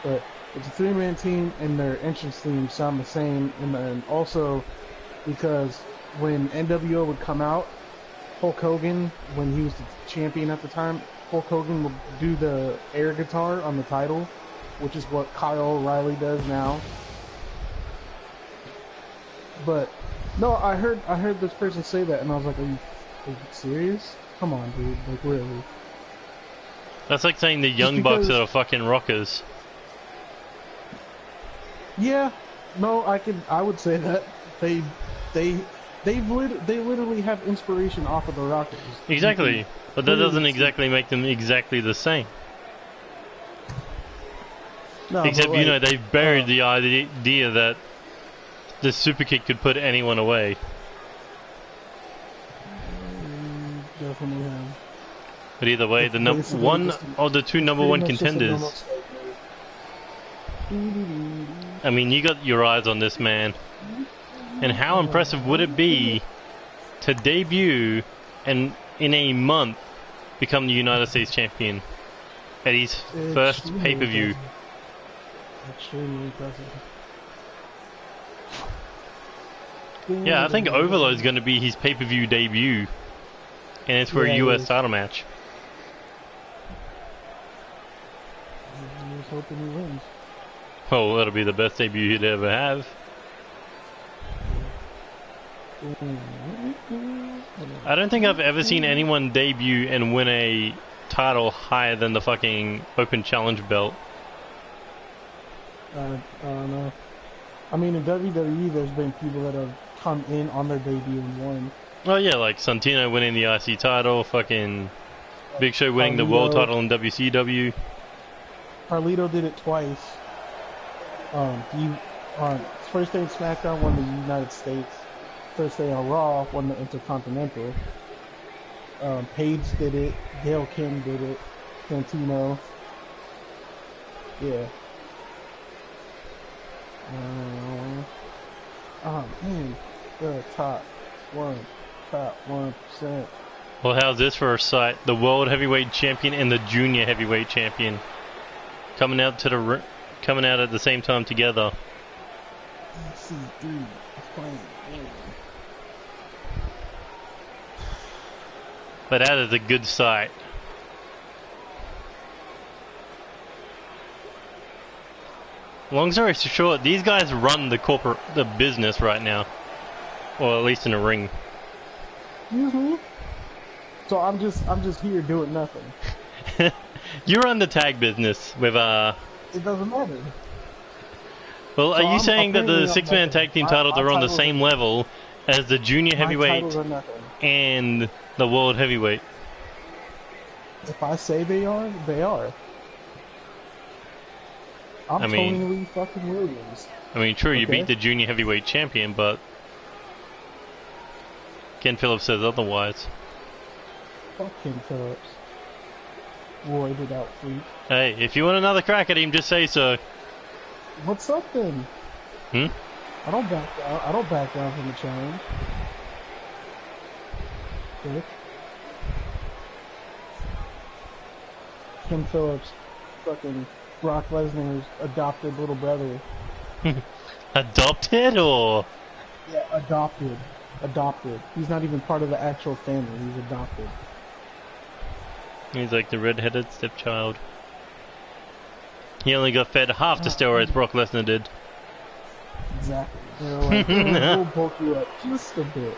But It's a 3-man team, and their entrance themes sound the same. And then also because when NWO would come out, Hulk Hogan, when he was the champion at the time, Hulk Hogan would do the air guitar on the title, which is what Kyle O'Reilly does now. But no, I heard this person say that, and I was like, are you serious? Come on, dude, like really. That's like saying the Young Bucks are fucking rockers. Yeah, no, I would say that they literally have inspiration off of the Rockers. Exactly, but that doesn't exactly make them exactly the same. No, except, you know, they've buried the idea that the super kick could put anyone away. Definitely have. But either way, the one of the two number one contenders. I mean, you got your eyes on this man. And how impressive would it be to debut and in a month become the United States champion at his first pay-per-view? Extremely impressive. Yeah, I think Overload's going to be his pay-per-view debut. And it's for a US title match. I'm just hoping he wins. Oh, that'll be the best debut he'd ever have. I don't think I've ever seen anyone debut and win a title higher than the fucking Open Challenge belt. I don't know. I mean, in WWE, there's been people that have come in on their debut and won. Oh yeah, like Santino winning the IC title, fucking Big Show winning the world title in WCW. Carlito did it twice. He on first day in SmackDown won the United States. First day on Raw won the Intercontinental. Paige did it. Gail Kim did it. Santino. Yeah. Oh man, the top 1%. Well, how's this for a sight? The World Heavyweight Champion and the Junior Heavyweight Champion coming out at the same time together. EC3 is playing. But that is a good sight. Long story short, these guys run the business right now, or at least in a ring. So I'm just here doing nothing. You run the tag business with It doesn't matter. Well, are you saying that the six-man tag team titles are on the same level as the junior heavyweight and the world heavyweight? If I say they are, they are. I'm Tony Lee fucking Williams. I mean, true, you beat the junior heavyweight champion, but Ken Phillips says otherwise. Fuck Ken Phillips. Roided out freak. Hey, if you want another crack at him, just say so. What's up then? I don't back down from the challenge. Okay. Ken Phillips, fucking Brock Lesnar's adopted little brother. Adopted or? Yeah, adopted. Adopted. He's not even part of the actual family. He's adopted. He's like the red-headed stepchild. He only got fed half the steroids Brock Lesnar did. Exactly. They're like, we'll bulk you up just a bit.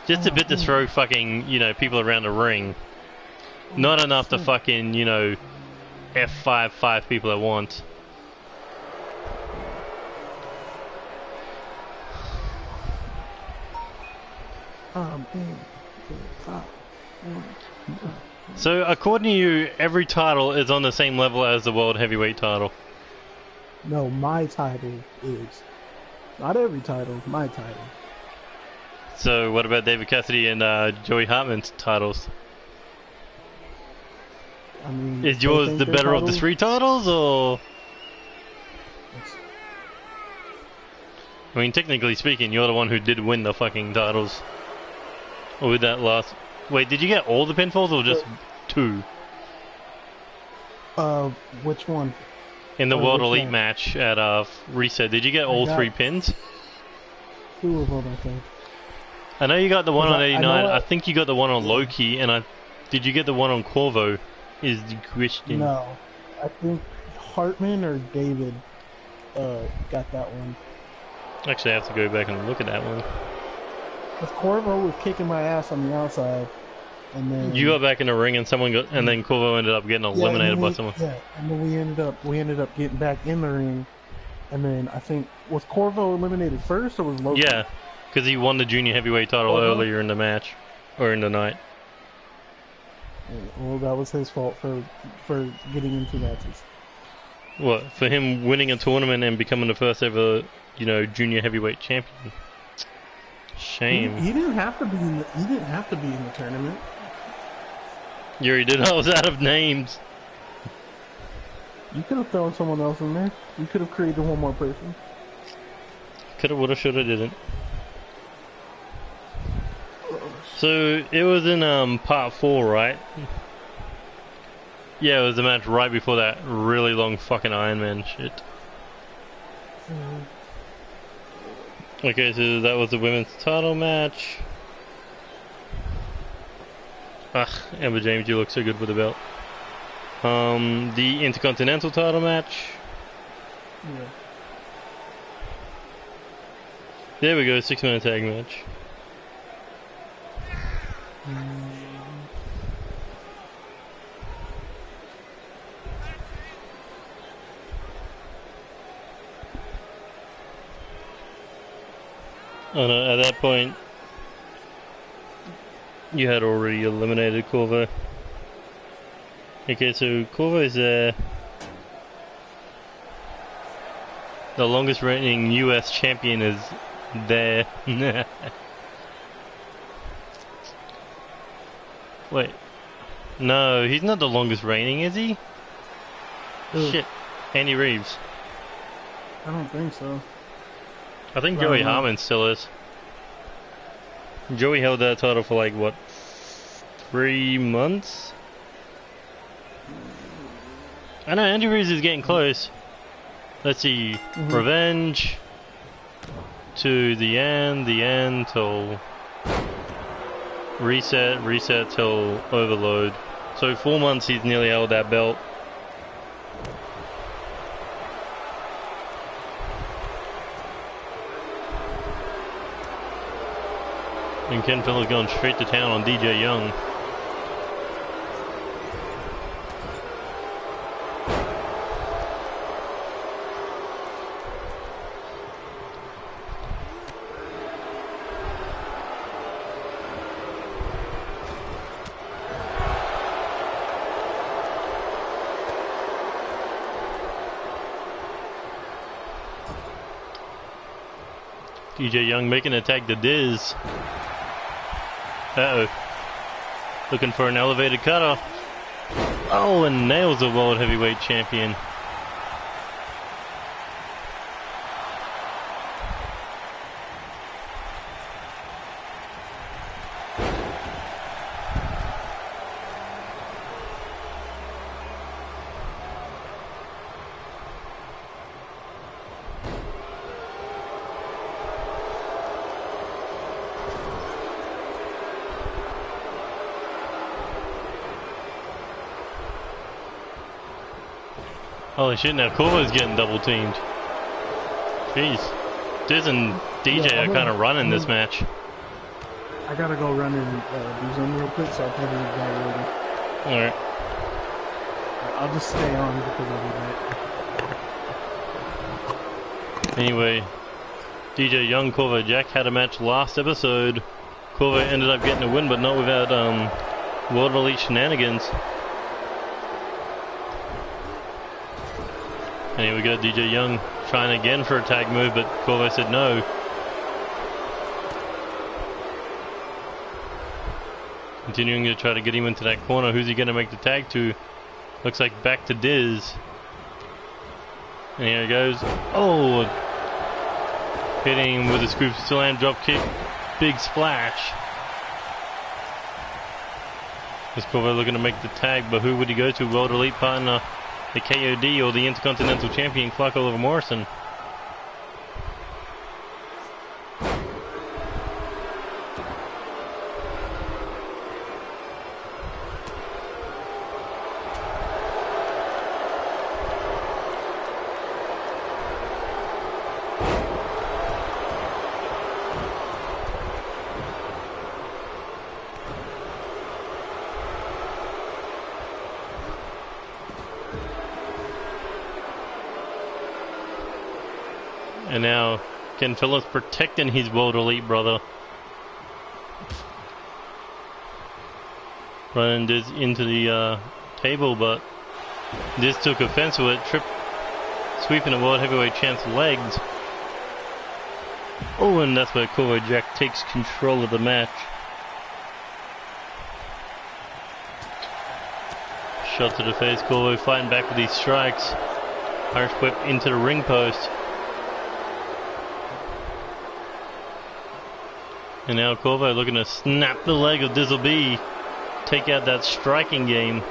Just a bit to throw fucking, you know, people around the ring. Not enough to fucking, you know, F5 5 people at once. So, according to you, every title is on the same level as the World Heavyweight title? No, my title is. Not every title, my title. So, what about David Cassidy and Joey Hartman's titles? I mean, is yours the better of the three titles, or? I mean, technically speaking, you're the one who did win the fucking titles. Or with that last... Wait, did you get all the pinfalls, or just two? Which one? In the World Elite match at Reset, did you get all 3 pins? 2 of them, I think. I know you got the one on 89. I think you got the one on Loki, and did you get the one on Corvo? Is the question. No, I think Hartman or David got that one. Actually, I have to go back and look at that one. Because Corvo was kicking my ass on the outside, and then you got back in the ring, and and then Corvo ended up getting eliminated by someone. Yeah, and then we ended up getting back in the ring, and then I think was Corvo eliminated first or was Loki? Yeah, because he won the junior heavyweight title earlier in the match or in the night. Well, that was his fault for getting into matches. What, for him winning a tournament and becoming the first ever, junior heavyweight champion? Shame. He didn't have to be in the. He didn't have to be in the tournament. You already did. I was out of names. You could have thrown someone else in there. You could have created one more person. Coulda, woulda, shoulda, didn't. So it was in part 4, right? Yeah, it was the match right before that really long fucking Iron Man shit. Okay, so that was the women's title match. Amber James, you look so good with the belt. The Intercontinental title match. Yeah. There we go, 6-man tag match. Oh no, at that point, you had already eliminated Corvo. Okay, so Corvo is the longest reigning US champion is there. Wait. No, he's not the longest reigning, is he? Ooh. Shit. Andy Reeves. I don't think so. I think Joey Harmon still is. Joey held that title for like, what, 3 months? I know, Andy Reeves is getting close. Let's see. Revenge. To the end till reset till Overload. So 4 months he's nearly held that belt. And Ken Fella's going straight to town on DJ Young. DJ Young making a tag to Diz. Uh-oh. Looking for an elevated cutoff. Oh, and nails the World Heavyweight Champion. Holy shit, now Corvo's getting double teamed. Jeez. Diz and DJ are kind of running this match. I gotta go run and do something real quick, so I'll probably be back later. Alright. I'll just stay on because I'll be back. Anyway, DJ Young, Corvo Jack had a match last episode. Corvo ended up getting a win, but not without World Elite shenanigans. And here we go, DJ Young trying again for a tag move, but Corvo said no. Continuing to try to get him into that corner. Who's he going to make the tag to? Looks like back to Diz. And here he goes. Oh! Hitting with a scoop slam drop kick. Big splash. Is Corvo looking to make the tag, but who would he go to? World Elite partner the KOD or the Intercontinental Champion Clark Oliver Morrison. And now Ken Phillips protecting his World Elite brother. Running this into the table, but this took offense to it. Sweeping the World Heavyweight Champ's legs. Oh, and that's where Corvo Jack takes control of the match. Shot to the face, Corvo fighting back with these strikes. Irish whip into the ring post. And now Corvo looking to snap the leg of Dizzle B, take out that striking game.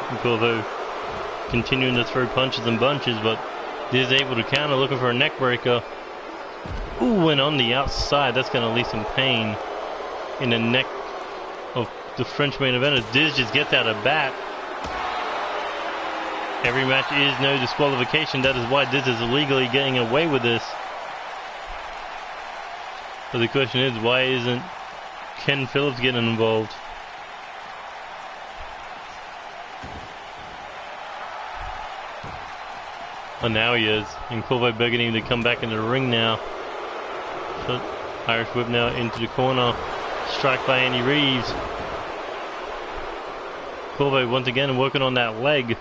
And Corvo continuing to throw punches and bunches, but Diz able to counter, looking for a neck breaker. Ooh, and on the outside, that's going to leave some pain in the neck of the French main eventer. Diz just gets out of bat. Every match is no disqualification. That is why Diz is illegally getting away with this. But the question is, why isn't Ken Phillips getting involved? Well, now he is. And Corvo begging him to come back into the ring now. So, Irish whip now into the corner. Strike by Andy Reeves. Corvo once again working on that leg.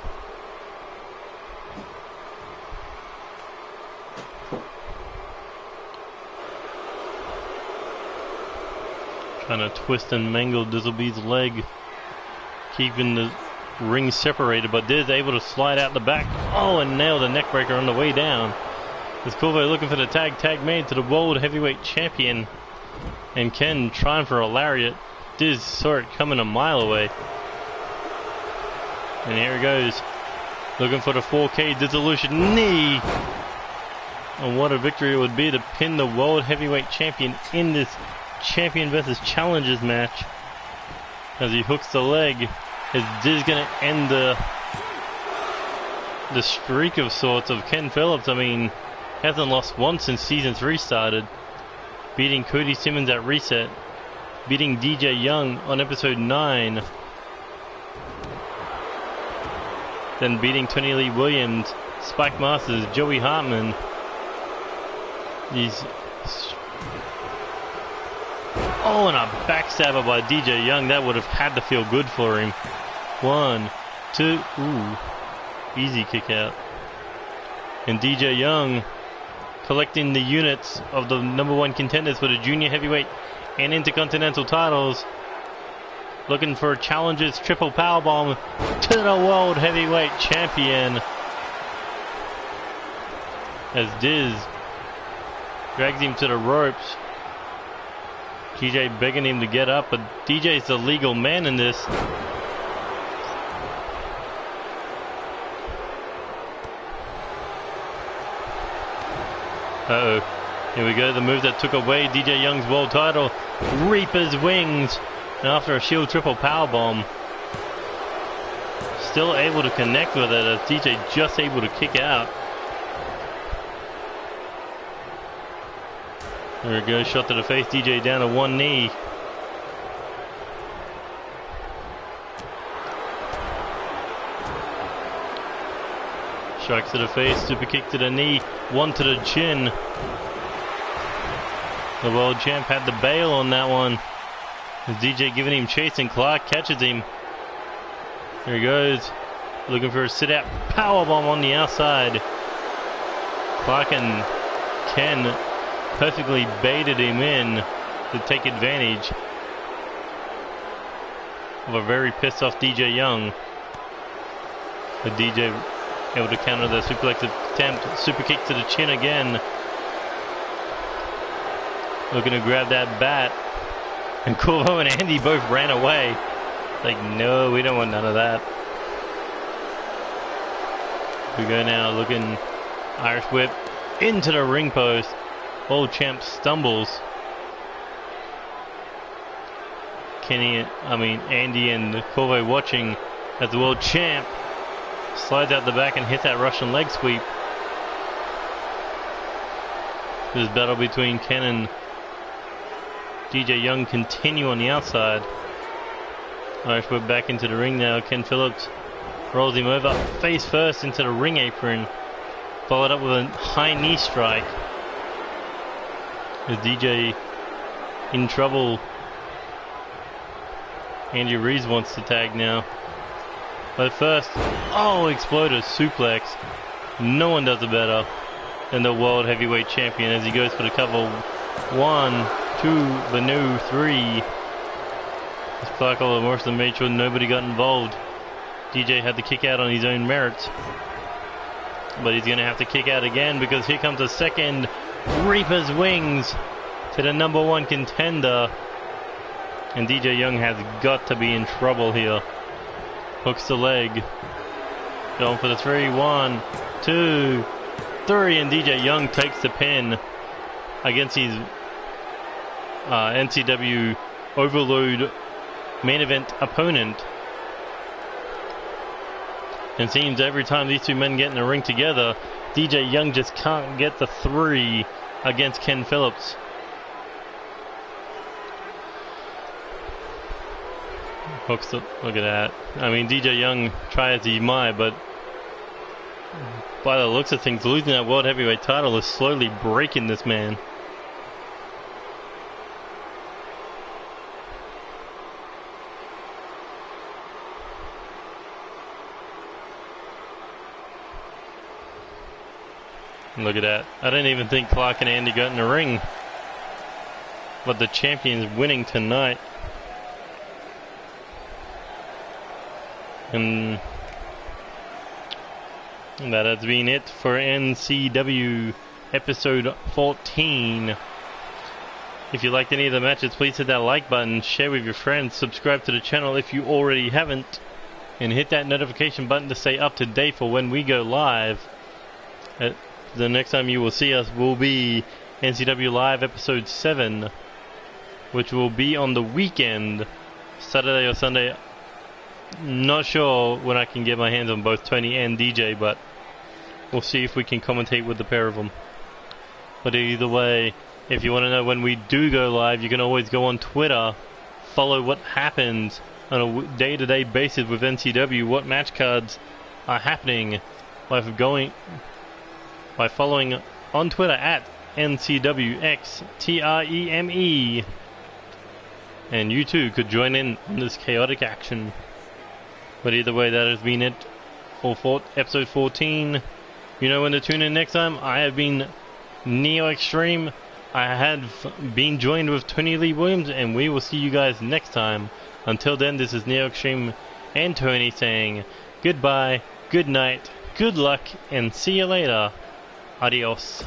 Trying to twist and mangle Dizzle B's leg, keeping the ring separated, but Diz able to slide out the back. Oh, and nail the neck breaker on the way down. As Corvo looking for the tag made to the World Heavyweight Champion, and Ken trying for a lariat. Diz saw it coming a mile away. And here he goes, looking for the 4K dissolution knee. And what a victory it would be to pin the World Heavyweight Champion in this Champion versus Challengers match. As he hooks the leg, is Diz gonna end the streak of sorts of Ken Phillips? I mean, hasn't lost once since season 3 started. Beating Cody Simmons at Reset, beating DJ Young on episode 9, then beating Tony Lee Williams, Spike Masters, Joey Hartman. Oh, and a backstabber by DJ Young. That would have had to feel good for him. 1, 2, ooh, easy kick out. And DJ Young collecting the units of the #1 contenders for the Junior Heavyweight and Intercontinental titles. Looking for Challengers triple powerbomb to the World Heavyweight Champion. As Diz drags him to the ropes. DJ begging him to get up, but DJ's the legal man in this. Uh-oh. Here we go, the move that took away DJ Young's world title. Reaper's Wings. And after a Shield triple powerbomb, still able to connect with it as DJ just able to kick out. There we go, shot to the face, DJ down to one knee. Strikes to the face, super kick to the knee, one to the chin. The world champ had the bail on that one. As DJ giving him chase and Clark catches him. There he goes, looking for a sit-out powerbomb on the outside. Clark and Ken perfectly baited him in to take advantage of a very pissed off DJ Young. But DJ able to counter the suplex attempt, super kick to the chin again. looking to grab that bat. And Corvo and Andy both ran away. Like, no, we don't want none of that. We go now looking Irish whip into the ring post. Old champ stumbles. Andy and Corvo watching as the world champ slides out the back and hits that Russian leg sweep. This battle between Ken and DJ Young continue on the outside. Irish whip back into the ring now. Ken Phillips rolls him over face first into the ring apron, followed up with a high knee strike. Is DJ in trouble? Andy Reeves wants to tag now. But first, exploder suplex. No one does it better than the World Heavyweight Champion as he goes for the cover. 1, 2, but no 3. As Clark Oliver Morrison made sure nobody got involved. DJ had to kick out on his own merits. But he's going to have to kick out again because here comes a second Reaper's Wings to the #1 contender. And DJ Young has got to be in trouble here. Hooks the leg. Going for the 3. 1, 2, 3. And DJ Young takes the pin against his NCW Overload main event opponent. It seems every time these two men get in the ring together, DJ Young just can't get the 3 against Ken Phillips. Hooks up, look at that. DJ Young try as he might, but by the looks of things, losing that World Heavyweight title is slowly breaking this man. Look at that. I didn't even think Clark and Andy got in the ring. But the champion's winning tonight. And that has been it for NCW episode 14. If you liked any of the matches, please hit that like button, share with your friends, subscribe to the channel if you already haven't, and hit that notification button to stay up to date for when we go live. The next time you will see us will be NCW Live episode 7, which will be on the weekend, Saturday or Sunday. Not sure when I can get my hands on both Tony and DJ, but we'll see if we can commentate with the pair of them. But either way, if you want to know when we do go live, you can always go on Twitter, follow what happens on a day-to-day basis with NCW, what match cards are happening by following on Twitter at NCWX3EME. And you too could join in on this chaotic action. But either way, that has been it for episode 14. You know when to tune in next time. I have been Neo Extreme. I have been joined with Tony Lee Williams, and we will see you guys next time. Until then, this is Neo Extreme and Tony saying goodbye, good night, good luck, and see you later. Adios.